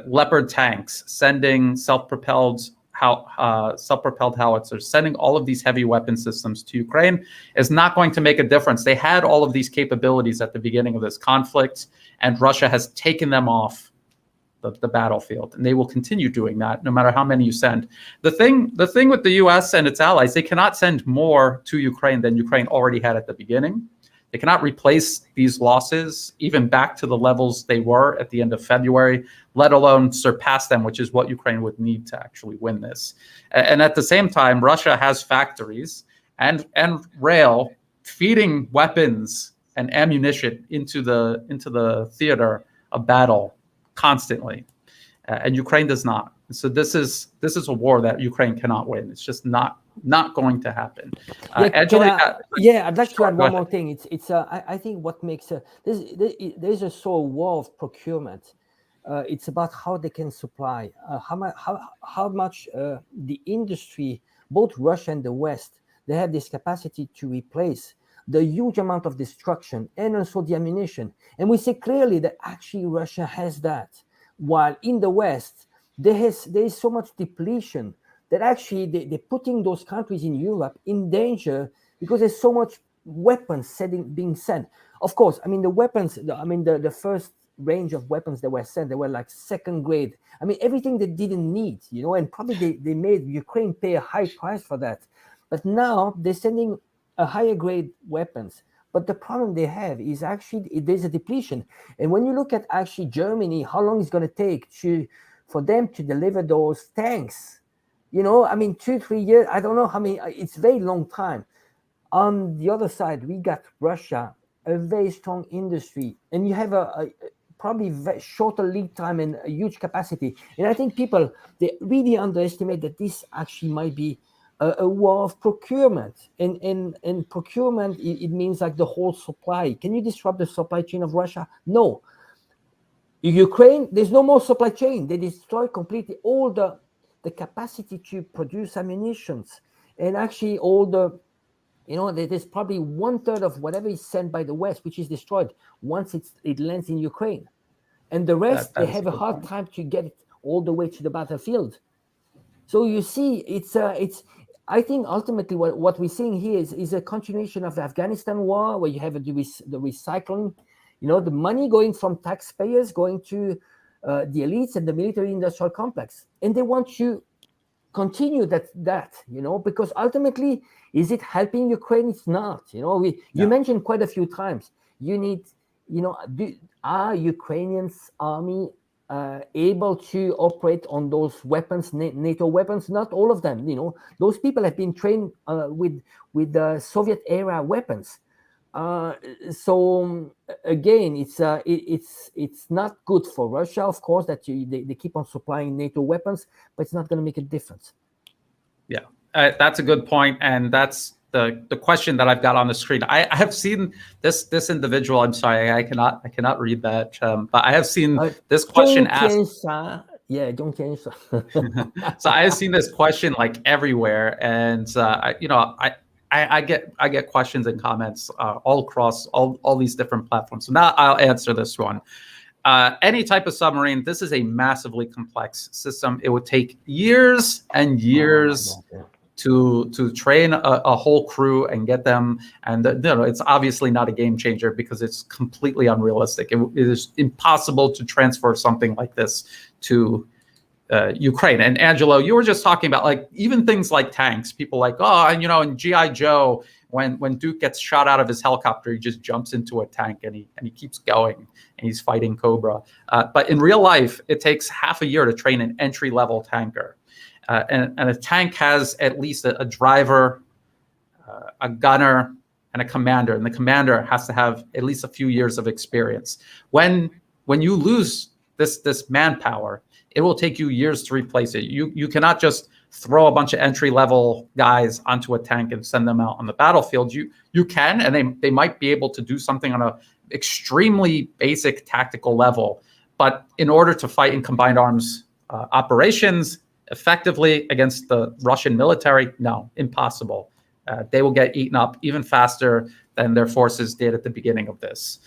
Leopard tanks, sending self-propelled howitzers, sending all of these heavy weapon systems to Ukraine is not going to make a difference. They had all of these capabilities at the beginning of this conflict, and Russia has taken them off the battlefield, and they will continue doing that no matter how many you send. The thing with the US and its allies, they cannot send more to Ukraine than Ukraine already had at the beginning. They cannot replace these losses even back to the levels they were at the end of February, let alone surpass them, which is what Ukraine would need to actually win this. And at the same time, Russia has factories and rail feeding weapons and ammunition into the theater of battle constantly, and Ukraine does not. So this is a war that Ukraine cannot win. It's just not going to happen. I'd like to add one more thing. I think what makes there's a sort of war of procurement. It's about how they can supply, how much the industry, both Russia and the West, they have this capacity to replace the huge amount of destruction and also the ammunition. And we see clearly that actually Russia has that, while in the West, there is so much depletion that actually they're putting those countries in Europe in danger because there's so much weapons being sent. Of course, I mean, the weapons, the first range of weapons that were sent, they were like second grade. I mean, everything they didn't need, and probably they made Ukraine pay a high price for that. But now they're sending a higher grade weapons. But the problem they have is actually there's a depletion. And when you look at actually Germany, how long it's going to take for them to deliver those tanks? 2-3 years, I don't know how many, it's a very long time. On the other side, we got Russia, a very strong industry, and you have a probably shorter lead time and a huge capacity. And I think people, they really underestimate that this actually might be a war of procurement. And procurement, it means like the whole supply. Can you disrupt the supply chain of Russia? No. In Ukraine, there's no more supply chain. They destroy completely all the capacity to produce ammunitions. And actually all the, there's probably 1/3 of whatever is sent by the West, which is destroyed once it lands in Ukraine. And the rest, they have a hard time to get it all the way to the battlefield. So you see, I think ultimately what we're seeing here is a continuation of the Afghanistan war, where you have the recycling, the money going from taxpayers going to the elites and the military industrial complex. And they want to continue that, because ultimately, is it helping Ukraine? It's not. You mentioned quite a few times, you need, are Ukrainians army able to operate on those weapons, NATO weapons? Not all of them. Those people have been trained with the Soviet era weapons. So again, it's not good for Russia, of course, that they keep on supplying NATO weapons, but it's not going to make a difference. Yeah, that's a good point, and that's the question that I've got on the screen. I have seen this individual. I'm sorry, I cannot read that, but I have seen this question asked. So I have seen this question like everywhere, and I get questions and comments all across all these different platforms. So now I'll answer this one. Any type of submarine, this is a massively complex system. It would take years and years to train a whole crew and get them. And it's obviously not a game changer because it's completely unrealistic. It is impossible to transfer something like this to Ukraine. And Angelo, you were just talking about like even things like tanks. People like, in G.I. Joe, when Duke gets shot out of his helicopter, he just jumps into a tank and he keeps going and he's fighting Cobra. But in real life, it takes half a year to train an entry-level tanker. And a tank has at least a driver, a gunner, and a commander. And the commander has to have at least a few years of experience. When you lose this manpower, it will take you years to replace it. You cannot just throw a bunch of entry-level guys onto a tank and send them out on the battlefield. You can, and they might be able to do something on a extremely basic tactical level. But in order to fight in combined arms operations effectively against the Russian military, no, impossible. they will get eaten up even faster than their forces did at the beginning of this.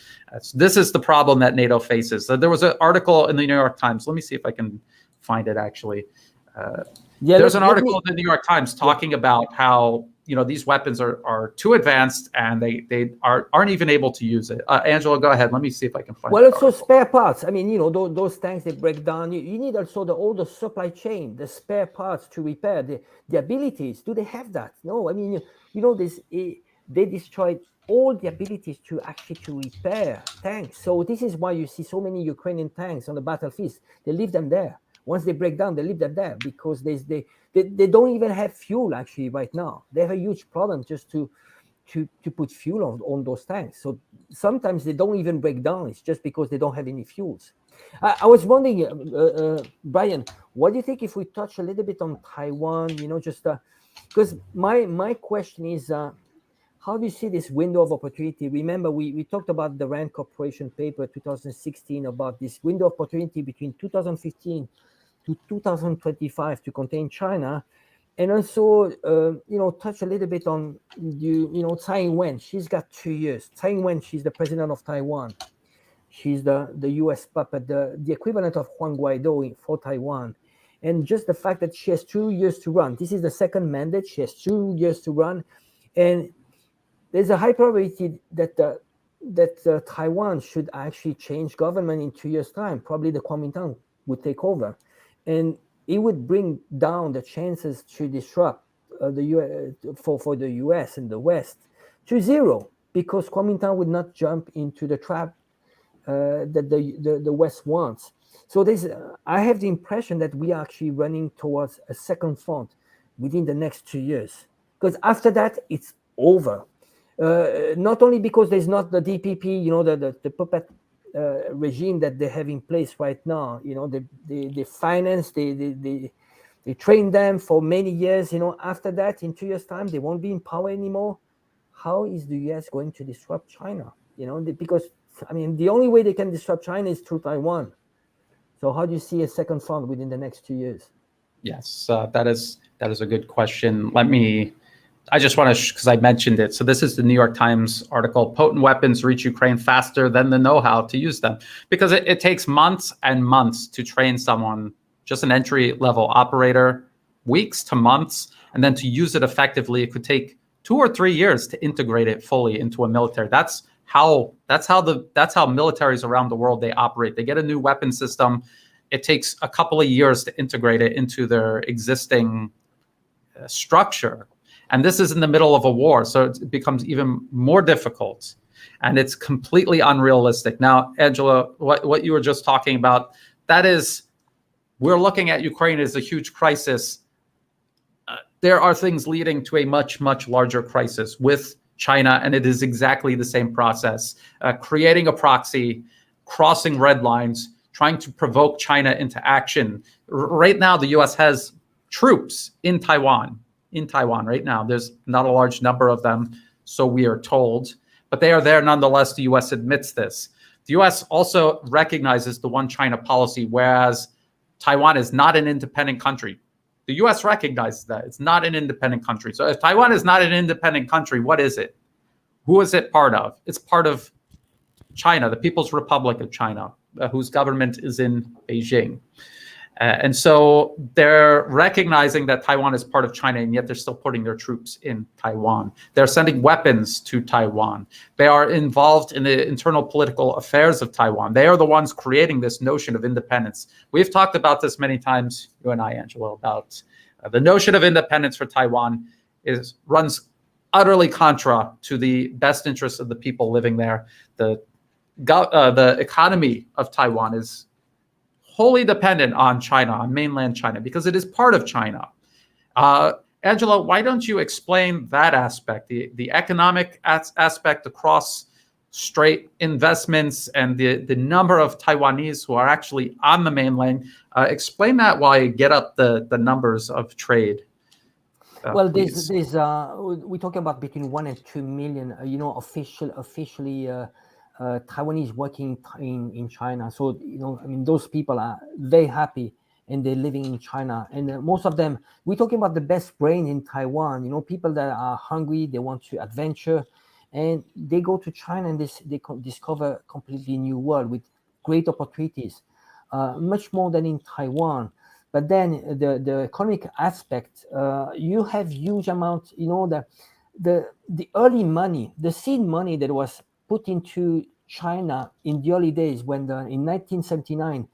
So this is the problem that NATO faces. So there was an article in the New York Times. Let me see if I can find it actually. There's an article in the New York Times talking about how these weapons are too advanced and they aren't even able to use it. Angelo, go ahead. Let me see if I can find it. Well, also spare parts. I mean, those tanks, they break down. You need also all the supply chain, the spare parts to repair, the abilities. Do they have that? No, I mean, they destroyed all the abilities to repair tanks. So this is why you see so many Ukrainian tanks on the battlefield. They leave them there. Once they break down, they leave them there because they don't even have fuel actually right now. They have a huge problem just to put fuel on those tanks. So sometimes they don't even break down. It's just because they don't have any fuels. I was wondering, Brian, what do you think if we touch a little bit on Taiwan? Just because my question is, how do you see this window of opportunity? Remember, we talked about the Rand Corporation paper 2016 about this window of opportunity between 2015 to 2025 to contain China. And also, touch a little bit on, Tsai Ing-wen. She's got 2 years. Tsai Ing-wen, she's the president of Taiwan. She's the U.S. puppet, the equivalent of Juan Guaido for Taiwan. And just the fact that she has 2 years to run. This is the second mandate. She has 2 years to run. And there's a high probability that Taiwan should actually change government in 2 years' time. Probably the Kuomintang would take over. And it would bring down the chances to disrupt the US for the US and the West to zero, because Kuomintang would not jump into the trap that the West wants. So I have the impression that we are actually running towards a second front within the next 2 years, because after that it's over. Not only because there's not the DPP, the puppet regime that they have in place right now. They finance, they train them for many years. After that, in 2 years' time, they won't be in power anymore. How is the US going to disrupt China? Because the only way they can disrupt China is through Taiwan. So how do you see a second front within the next 2 years? Yes, that is a good question. I just want to, because I mentioned it. So this is the New York Times article, potent weapons reach Ukraine faster than the know-how to use them. Because it takes months and months to train someone, just an entry-level operator, weeks to months, and then to use it effectively, it could take 2 or 3 years to integrate it fully into a military. That's how militaries around the world, they operate. They get a new weapon system. It takes a couple of years to integrate it into their existing structure. And this is in the middle of a war, so it becomes even more difficult, and it's completely unrealistic. Now, Angela, what you were just talking about, we're looking at Ukraine as a huge crisis. There are things leading to a much, much larger crisis with China, and it is exactly the same process. Creating a proxy, crossing red lines, trying to provoke China into action. Right now, the U.S. has troops in Taiwan right now. There's not a large number of them, so we are told, but they are there nonetheless. The U.S. admits this. The U.S. also recognizes the one China policy, whereas Taiwan is not an independent country. The U.S. recognizes that it's not an independent country. So if Taiwan is not an independent country, what is it? Who is it part of? It's part of China, the People's Republic of China, whose government is in Beijing. And so they're recognizing that Taiwan is part of China, and yet they're still putting their troops in Taiwan. They're sending weapons to Taiwan. They are involved in the internal political affairs of Taiwan. They are the ones creating this notion of independence. We've talked about this many times, you and I, Angelo, about the notion of independence for Taiwan runs utterly contra to the best interests of the people living there. The economy of Taiwan is wholly dependent on China, on mainland China, because it is part of China. Angela, why don't you explain that aspect, the economic aspect, the cross-strait investments, and the number of Taiwanese who are actually on the mainland? Explain that while you get up the numbers of trade. Well, we're talking about between 1 and 2 million, officially Taiwanese working in China. So, those people are very happy and they're living in China. And most of them, we're talking about the best brain in Taiwan, people that are hungry, they want to adventure, and they go to China and they discover a completely new world with great opportunities, much more than in Taiwan. But then the economic aspect, you have huge amount, the early money, the seed money that was put into China in the early days when in 1979,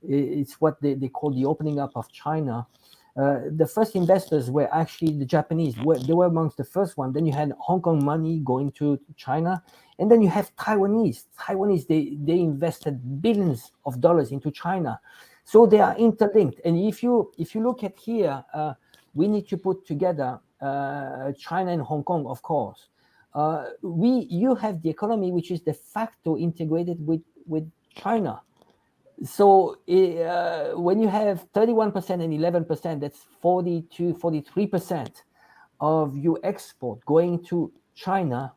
it's what they call the opening up of China. The first investors were actually the Japanese. They were amongst the first one. Then you had Hong Kong money going to China, and then you have Taiwanese. They invested billions of dollars into China, so they are interlinked. And if you look at here, we need to put together China and Hong Kong, of course. You have the economy which is de facto integrated with China. So when you have 31% and 11%, that's 43% of your export going to China.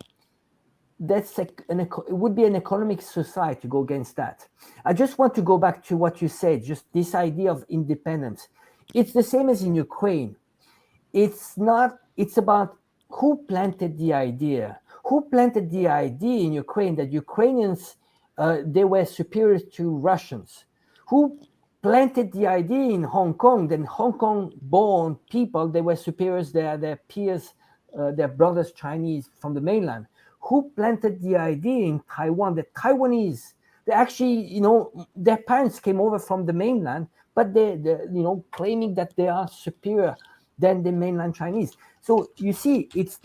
That's it would be an economic suicide to go against that. I just want to go back to what you said, just this idea of independence. It's the same as in Ukraine. It's about who planted the idea. Who planted the idea in Ukraine that Ukrainians, they were superior to Russians? Who planted the idea in Hong Kong that Hong Kong-born people, they were superiors, they are their peers, their brothers Chinese from the mainland? Who planted the idea in Taiwan that Taiwanese, they actually, their parents came over from the mainland, but they claiming that they are superior than the mainland Chinese. So you see, it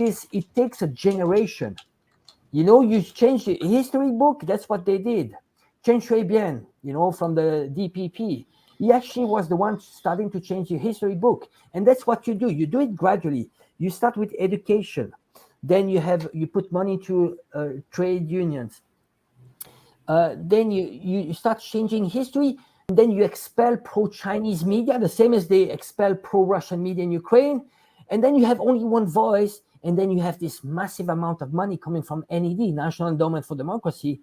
takes a generation. You change the history book, that's what they did. Chen Shui-bian, from the DPP, he actually was the one starting to change the history book. And that's what you do. You do it gradually. You start with education. Then you put money to trade unions. Then you start changing history. And then you expel pro-Chinese media, the same as they expel pro-Russian media in Ukraine. And then you have only one voice. And then you have this massive amount of money coming from NED, National Endowment for Democracy,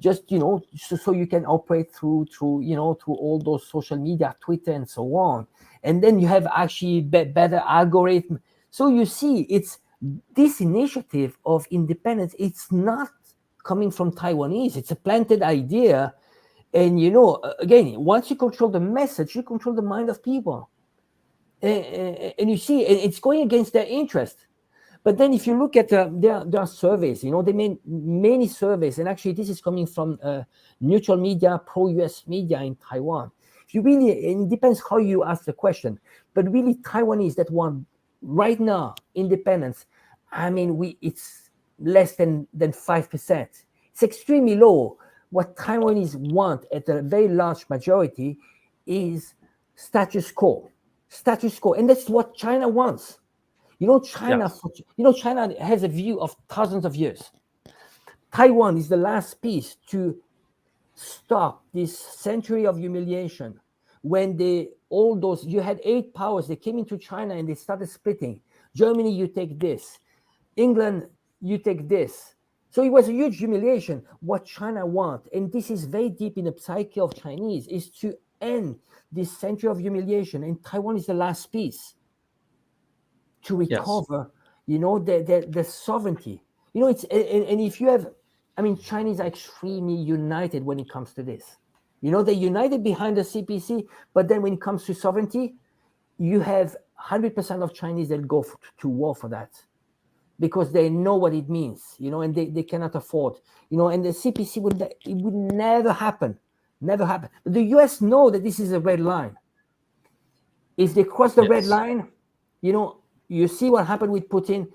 just, so you can operate through all those social media, Twitter and so on. And then you have actually better algorithm. So you see, it's this initiative of independence, it's not coming from Taiwanese. It's a planted idea. And, again, once you control the message, you control the mind of people. And you see, it's going against their interest. But then if you look at there are surveys, they made many surveys. And actually, this is coming from neutral media, pro-US media in Taiwan. If you really, it depends how you ask the question. But really, Taiwanese that want right now independence, it's less than 5%. It's extremely low. What Taiwanese want at a very large majority is status quo. Status quo. And that's what China wants. China has a view of thousands of years. Taiwan is the last piece to stop this century of humiliation. When you had 8 powers, they came into China and they started splitting. Germany, you take this. England, you take this. So it was a huge humiliation. What China wants, and this is very deep in the psyche of Chinese, is to end this century of humiliation. And Taiwan is the last piece to recover, the sovereignty. It's and if you have, Chinese are extremely united when it comes to this. They're united behind the CPC, but then when it comes to sovereignty, you have 100% of Chinese that go to war for that, because they know what it means, and they cannot afford, and the CPC would never happen, never happen. But the US know that this is a red line. If they cross the red line, you see what happened with Putin.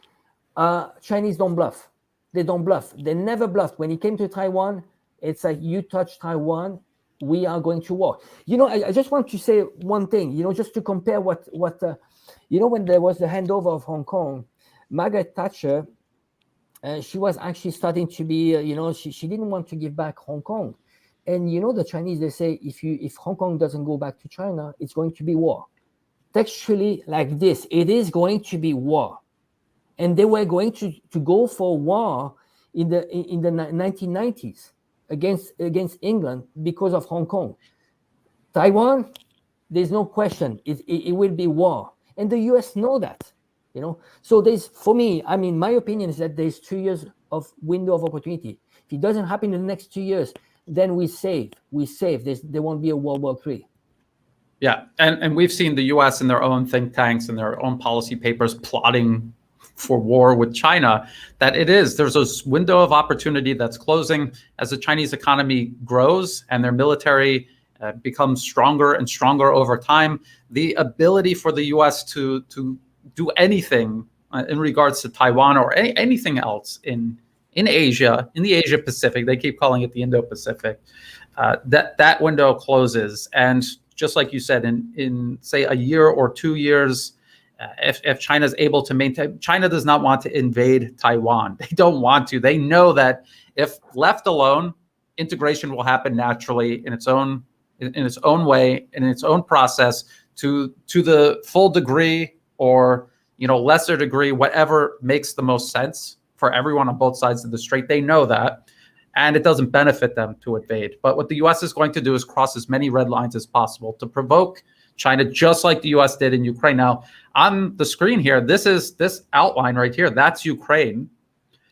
Chinese don't bluff. They don't bluff. They never bluffed. When it came to Taiwan, it's like, you touch Taiwan, we are going to war. I just want to say one thing, just to compare what when there was the handover of Hong Kong, Margaret Thatcher, she was actually starting to be, she didn't want to give back Hong Kong. And the Chinese, they say, if Hong Kong doesn't go back to China, it's going to be war. Textually like this, it is going to be war. And they were going to go for war in the 1990s against England because of Hong Kong. Taiwan, there's no question. It will be war, and the U.S. know that. So for me, I mean, my opinion is that there's 2 years of window of opportunity. If it doesn't happen in the next 2 years, then we save. There won't be a World War III. Yeah, and we've seen the U.S. in their own think tanks and their own policy papers plotting for war with China, that there's this window of opportunity that's closing as the Chinese economy grows and their military becomes stronger and stronger over time. The ability for the U.S. to do anything in regards to Taiwan or anything else in Asia, in the Asia Pacific, they keep calling it the Indo-Pacific, that window closes. And just like you said, in say a year or 2 years, if China is able to maintain, China does not want to invade Taiwan. They don't want to. They know that if left alone, integration will happen naturally in its own way, in its own process, to the full degree or lesser degree, whatever makes the most sense for everyone on both sides of the strait. They know that, and it doesn't benefit them to invade. But what the U.S. is going to do is cross as many red lines as possible to provoke China, just like the U.S. did in Ukraine. Now, on the screen here, this outline right here. That's Ukraine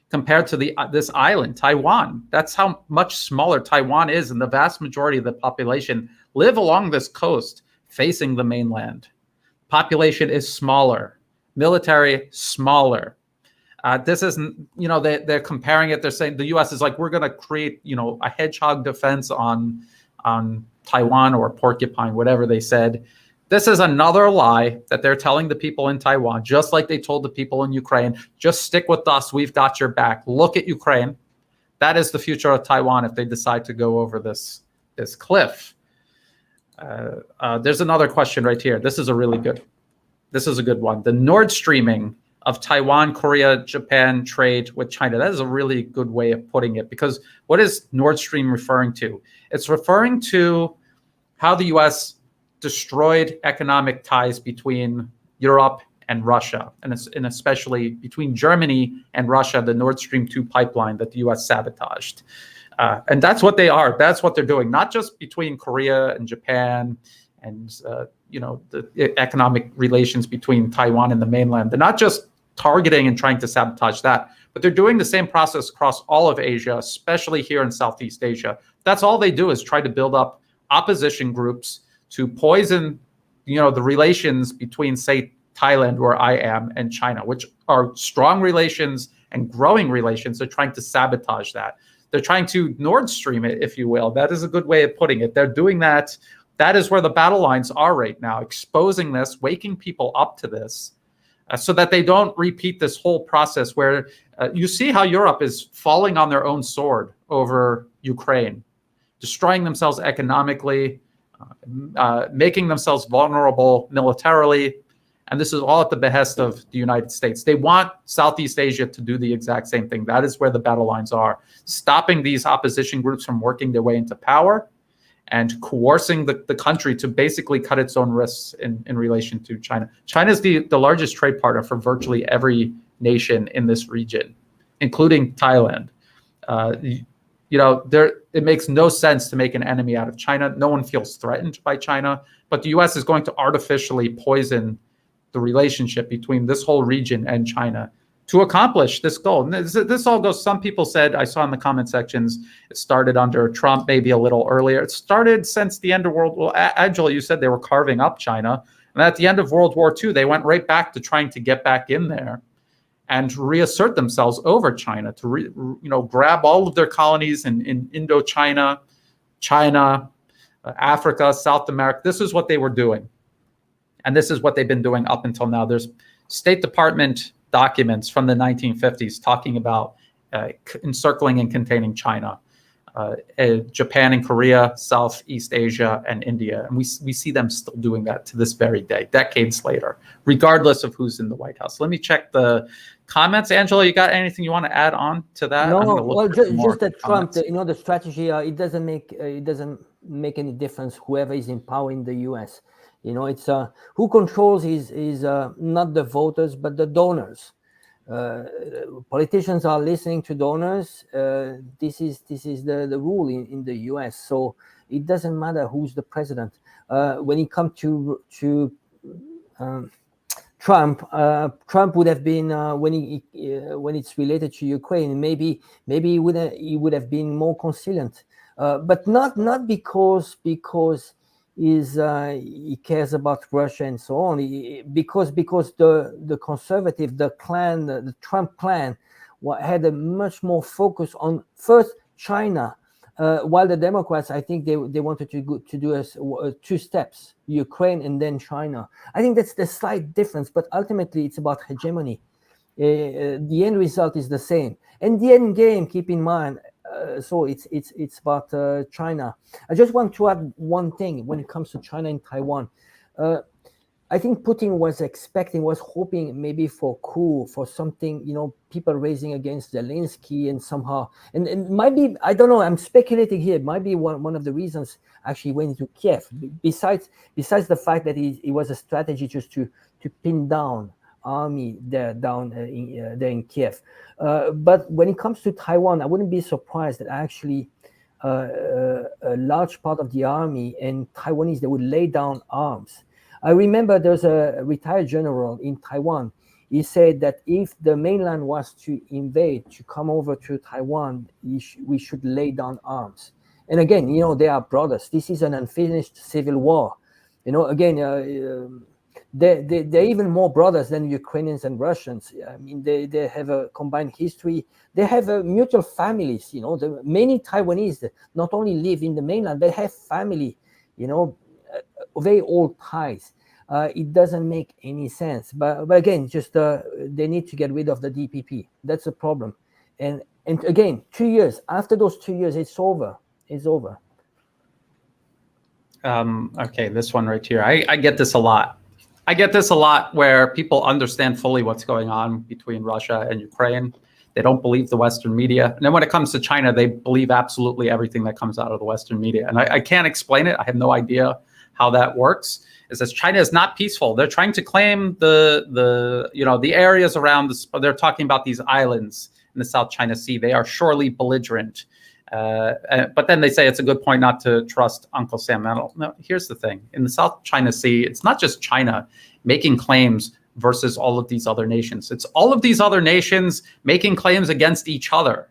compared to this island, Taiwan. That's how much smaller Taiwan is, and the vast majority of the population live along this coast facing the mainland. Population is smaller, military smaller. This isn't, they're comparing it. They're saying the U.S. is like, we're going to create, a hedgehog defense on Taiwan or porcupine, whatever they said. This is another lie that they're telling the people in Taiwan, just like they told the people in Ukraine, just stick with us, we've got your back. Look at Ukraine. That is the future of Taiwan if they decide to go over this cliff. There's another question right here. This is a good one. The Nord Streaming of Taiwan, Korea, Japan trade with China. That is a really good way of putting it, because what is Nord Stream referring to? It's referring to how the U.S. destroyed economic ties between Europe and Russia, and especially between Germany and Russia, the Nord Stream 2 pipeline that the U.S. sabotaged. And that's what they are. That's what they're doing, not just between Korea and Japan and the economic relations between Taiwan and the mainland. They're not just targeting and trying to sabotage that, but they're doing the same process across all of Asia, especially here in Southeast Asia. That's all they do, is try to build up opposition groups to poison, the relations between, say, Thailand, where I am, and China, which are strong relations and growing relations. They're trying to sabotage that. They're trying to Nord Stream it, if you will. That is a good way of putting it. They're doing that. That is where the battle lines are right now, exposing this, waking people up to this, so that they don't repeat this whole process where you see how Europe is falling on their own sword over Ukraine, destroying themselves economically, making themselves vulnerable militarily. And this is all at the behest of the United States. They want Southeast Asia to do the exact same thing. That is where the battle lines are, stopping these opposition groups from working their way into power and coercing the country to basically cut its own risks in relation to China. China is the largest trade partner for virtually every nation in this region, including Thailand. It makes no sense to make an enemy out of China. No one feels threatened by China, but the U.S. is going to artificially poison the relationship between this whole region and China to accomplish this goal. And this all goes, some people said, I saw in the comment sections, it started under Trump, maybe a little earlier. It started since the end of Angelo, you said they were carving up China. And at the end of World War II, they went right back to trying to get back in there and reassert themselves over China, to grab all of their colonies in Indochina, China, Africa, South America. This is what they were doing. And this is what they've been doing up until now. There's State Department documents from the 1950s talking about encircling and containing China, Japan and Korea, Southeast Asia, and India. And we see them still doing that to this very day, decades later, regardless of who's in the White House. Let me check the comments. Angelo, you got anything you want to add on to that? No, well, just that Trump, the strategy, it doesn't make any difference whoever is in power in the U.S. It's who controls is not the voters, but the donors. Politicians are listening to donors. This is the rule in the U.S. So it doesn't matter who's the president. When it comes to Trump would have been when it's related to Ukraine, maybe he would have been more conciliant, but not because he cares about Russia and so on. Because the conservative, the Trump clan, had a much more focus on first China. While the Democrats, I think they wanted to do two steps: Ukraine and then China. I think that's the slight difference, but ultimately it's about hegemony. The end result is the same, and the end game. Keep in mind, so it's about China. I just want to add one thing when it comes to China and Taiwan. I think Putin was hoping maybe for coup, for something, people raising against Zelensky and somehow, and might be, I don't know, I'm speculating here, it might be one of the reasons actually went to Kiev, besides the fact that it was a strategy just to pin down army there in Kiev. But when it comes to Taiwan, I wouldn't be surprised that actually a large part of the army and Taiwanese, they would lay down arms. I remember there's a retired general in Taiwan. He said that if the mainland was to invade, to come over to Taiwan, we should lay down arms. And again, they are brothers. This is an unfinished civil war. Again, they're even more brothers than Ukrainians and Russians. I mean, they have a combined history. They have mutual families. Many Taiwanese not only live in the mainland, they have family, very old ties. It doesn't make any sense. But again, just they need to get rid of the DPP. That's the problem. And again, 2 years after those 2 years, it's over. It's over. Okay, this one right here. I get this a lot. I get this a lot where people understand fully what's going on between Russia and Ukraine. They don't believe the Western media. And then when it comes to China, they believe absolutely everything that comes out of the Western media. And I can't explain it. I have no idea how that works. It says China is not peaceful. They're trying to claim the areas around this. They're talking about these islands in the South China Sea. They are surely belligerent. But then they say it's a good point not to trust Uncle Sam. No, here's the thing. In the South China Sea, it's not just China making claims versus all of these other nations. It's all of these other nations making claims against each other.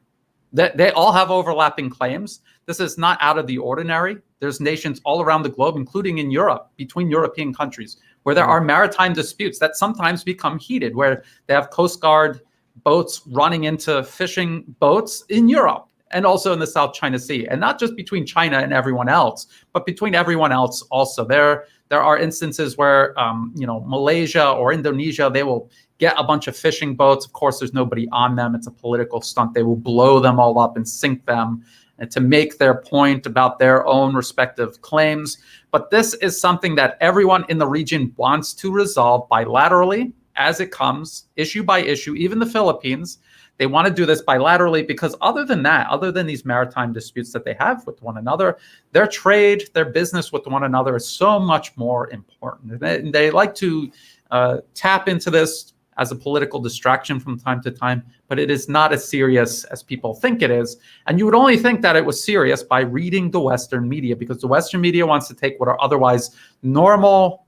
They all have overlapping claims. This is not out of the ordinary. There's nations all around the globe, including in Europe, between European countries, where there are maritime disputes that sometimes become heated, where they have Coast Guard boats running into fishing boats in Europe and also in the South China Sea. And not just between China and everyone else, but between everyone else also. There are instances where, Malaysia or Indonesia, they will get a bunch of fishing boats. Of course, there's nobody on them. It's a political stunt. They will blow them all up and sink them and to make their point about their own respective claims. But this is something that everyone in the region wants to resolve bilaterally as it comes, issue by issue. Even the Philippines, they want to do this bilaterally because other than these maritime disputes that they have with one another, their trade, their business with one another is so much more important. And they like to tap into this as a political distraction from time to time, but it is not as serious as people think it is. And you would only think that it was serious by reading the Western media, because the Western media wants to take what are otherwise normal,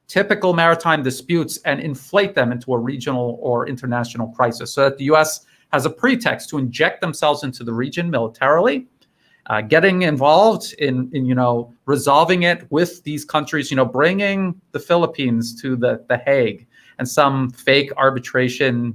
typical maritime disputes and inflate them into a regional or international crisis, so that the U.S. has a pretext to inject themselves into the region militarily, getting involved in resolving it with these countries, bringing the Philippines to the Hague and some fake arbitration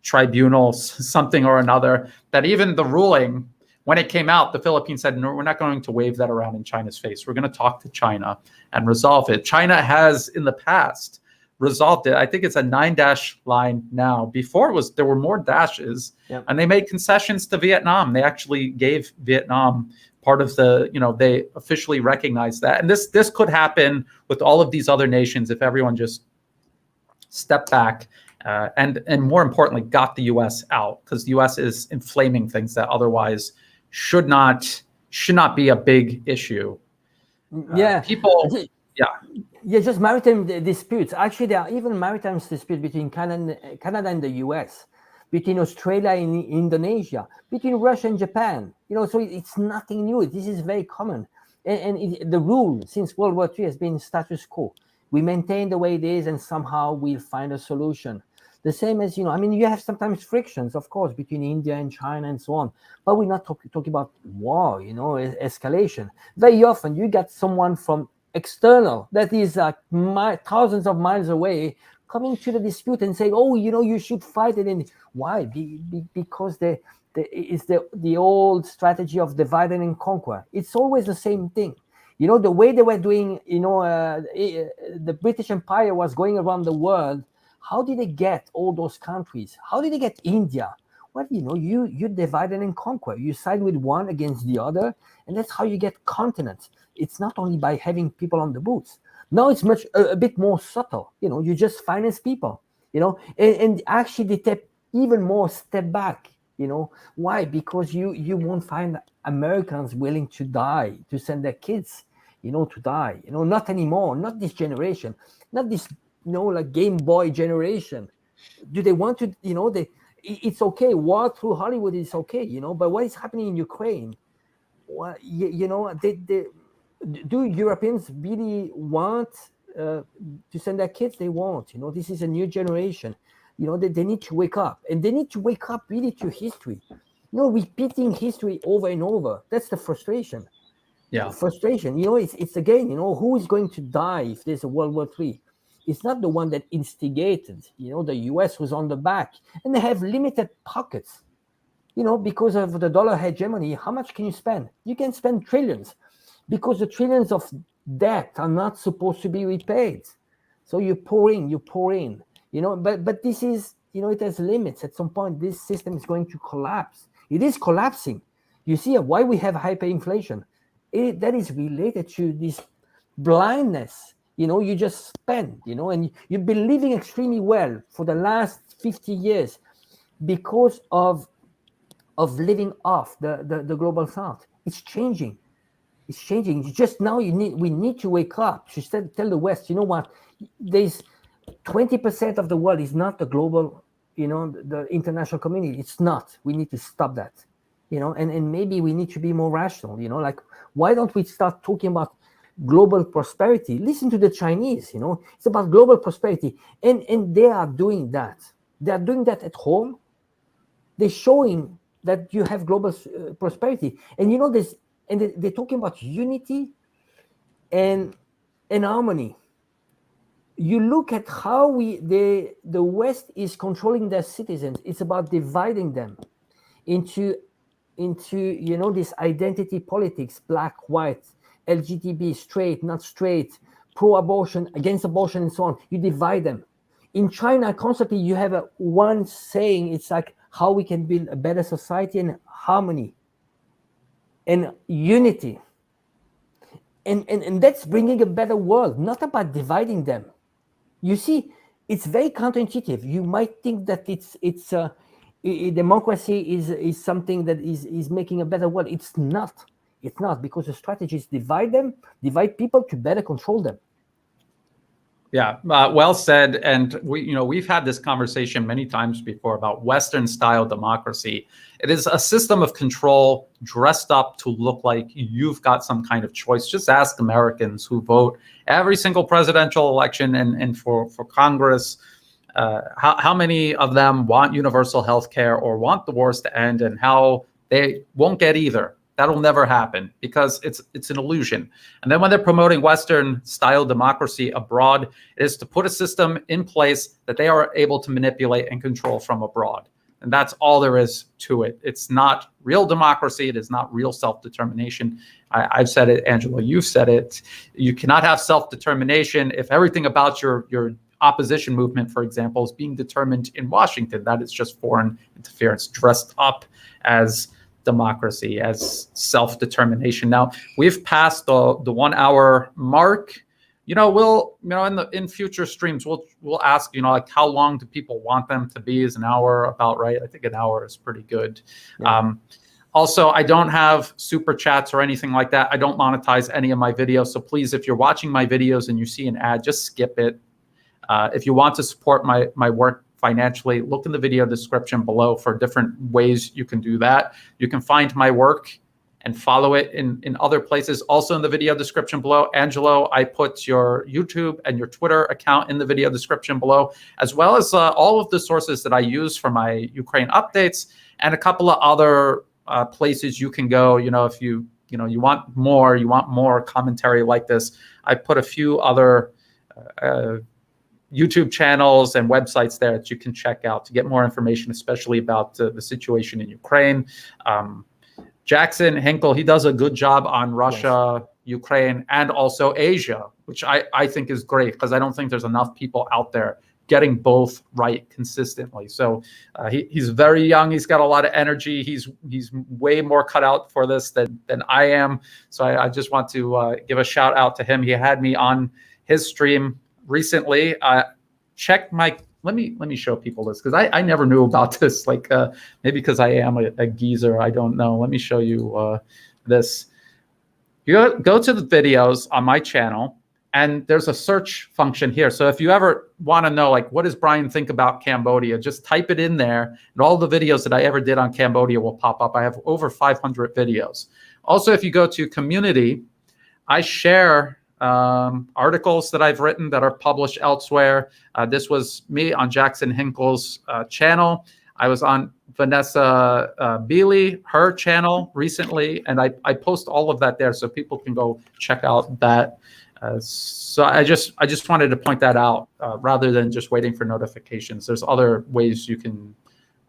tribunals, something or another, that even the ruling, when it came out, the Philippines said, no, we're not going to wave that around in China's face. We're going to talk to China and resolve it. China has in the past resolved it. I think it's a 9-dash line now. Before there were more dashes, and they made concessions to Vietnam. They actually gave Vietnam part of they officially recognized that. And this could happen with all of these other nations if everyone just stepped back and more importantly, got the U.S. out, because the U.S. is inflaming things that otherwise should not be a big issue. Just maritime disputes. Actually, there are even maritime disputes between Canada and the U.S., between Australia and Indonesia, between Russia and Japan. So it's nothing new. This is very common. The rule since World War III has been status quo. We maintain the way it is, and somehow we'll find a solution. The same as, I mean, you have sometimes frictions, of course, between India and China and so on, but we're not talking about war, escalation. Very often you get someone from external that is thousands of miles away coming to the dispute and saying, oh, you should fight it. And why? Because it's the old strategy of divide and conquer. It's always the same thing. The way they were doing, the British Empire was going around the world. How did they get all those countries? How did they get India? Well, you divide and conquer. You side with one against the other, and that's how you get continents. It's not only by having people on the boots. Now it's much a bit more subtle. You just finance people. And actually they take even more step back. Why? Because you won't find Americans willing to die, to send their kids, to die. Not anymore. Not this generation. Not this, like Game Boy generation. Do they want to? It's okay. War through Hollywood is okay. But what is happening in Ukraine? Well, do Europeans really want to send their kids? They won't. This is a new generation. They need to wake up, and they need to wake up really to history. Repeating history over and over. That's the frustration. Yeah. Frustration. It's again, who is going to die if there's a World War III? It's not the one that instigated. The US was on the back, and they have limited pockets. Because of the dollar hegemony, how much can you spend? You can spend trillions, because the trillions of debt are not supposed to be repaid. So you pour in. But this is, it has limits. At some point, this system is going to collapse. It is collapsing. You see why we have hyperinflation. That is related to this blindness. You just spend, and you've been living extremely well for the last 50 years because of living off the global south. It's changing. It's changing. Just now we need to wake up to tell the West, what? There's 20% of the world is not the global, the international community. It's not. We need to stop that, and maybe we need to be more rational, like, why don't we start talking about global prosperity? Listen to the Chinese, it's about global prosperity. And they are doing that. They are doing that at home. They're showing that you have global prosperity. And this, and they're talking about unity and harmony. You look at how the West is controlling their citizens. It's about dividing them into this identity politics, black, white, LGBT, straight, not straight, pro-abortion, against abortion, and so on. You divide them. In China, constantly you have one saying. It's like how we can build a better society and harmony and unity. And that's bringing a better world, not about dividing them. You see, it's very counterintuitive. You might think that democracy is something that is making a better world. It's not. It's not, because the strategy is divide people to better control them. Yeah, well said. And we've had this conversation many times before about Western style democracy. It is a system of control dressed up to look like you've got some kind of choice. Just ask Americans who vote every single presidential election and for Congress. How many of them want universal health care or want the wars to end, and how they won't get either. That'll never happen because it's an illusion. And then when they're promoting Western style democracy abroad, it is to put a system in place that they are able to manipulate and control from abroad. And that's all there is to it. It's not real democracy. It is not real self-determination. I've said it, Angelo, you've said it. You cannot have self-determination if everything about your opposition movement, for example, is being determined in Washington. That is just foreign interference dressed up as democracy, as self-determination. Now we've passed the 1 hour mark. In future streams we'll ask, like, how long do people want them to be? Is an hour about right? I think an hour is pretty good. Yeah. Also, I don't have super chats or anything like that. I don't monetize any of my videos. So please, if you're watching my videos and you see an ad, just skip it. If you want to support my work financially, look in the video description below for different ways you can do that. You can find my work and follow it in other places. Also in the video description below, Angelo, I put your YouTube and your Twitter account in the video description below, as well as all of the sources that I use for my Ukraine updates, and a couple of other places you can go. If you want more commentary like this, I put a few other YouTube channels and websites there that you can check out to get more information, especially about the situation in Ukraine. Jackson Hinkle, he does a good job on Russia, yes, Ukraine, and also Asia, which I think is great, because I don't think there's enough people out there getting both right consistently. So he's very young. He's got a lot of energy. He's way more cut out for this than I am. So I just want to give a shout out to him. He had me on his stream recently. Check my, let me show people this, because I never knew about this. Like maybe because I am a geezer, I don't know. Let me show you this. You go to the videos on my channel, and there's a search function here. So if you ever want to know, like, what does Brian think about Cambodia, just type it in there, and all the videos that I ever did on Cambodia will pop up. I have over 500 videos. Also, if you go to community, I share articles that I've written that are published elsewhere. This was me on Jackson Hinkle's channel. I was on Vanessa Beeley, her channel recently, and I post all of that there, so people can go check out that. So I just wanted to point that out, rather than just waiting for notifications. There's other ways you can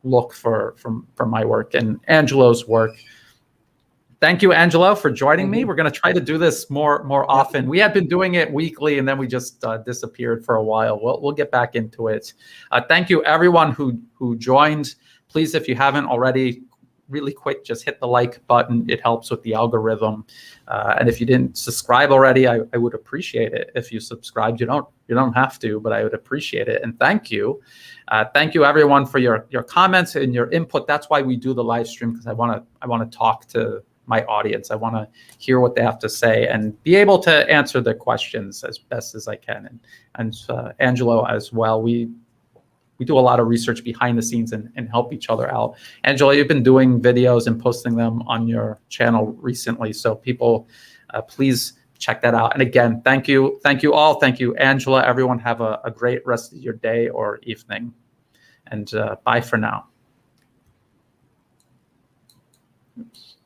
look from my work and Angelo's work. Thank you, Angelo, for joining me. We're going to try to do this more often. We have been doing it weekly, and then we just disappeared for a while. We'll get back into it. Thank you, everyone who joined. Please, if you haven't already, really quick, just hit the like button. It helps with the algorithm. And if you didn't subscribe already, I would appreciate it. If you subscribed, you don't have to, but I would appreciate it. And thank you. Thank you, everyone, for your comments and your input. That's why we do the live stream, because I want to talk to my audience. I want to hear what they have to say and be able to answer their questions as best as I can. And Angelo as well. We do a lot of research behind the scenes and help each other out. Angelo, you've been doing videos and posting them on your channel recently, so people, please check that out. And again, thank you all. Thank you, Angela. Everyone have a great rest of your day or evening, and bye for now. Oops.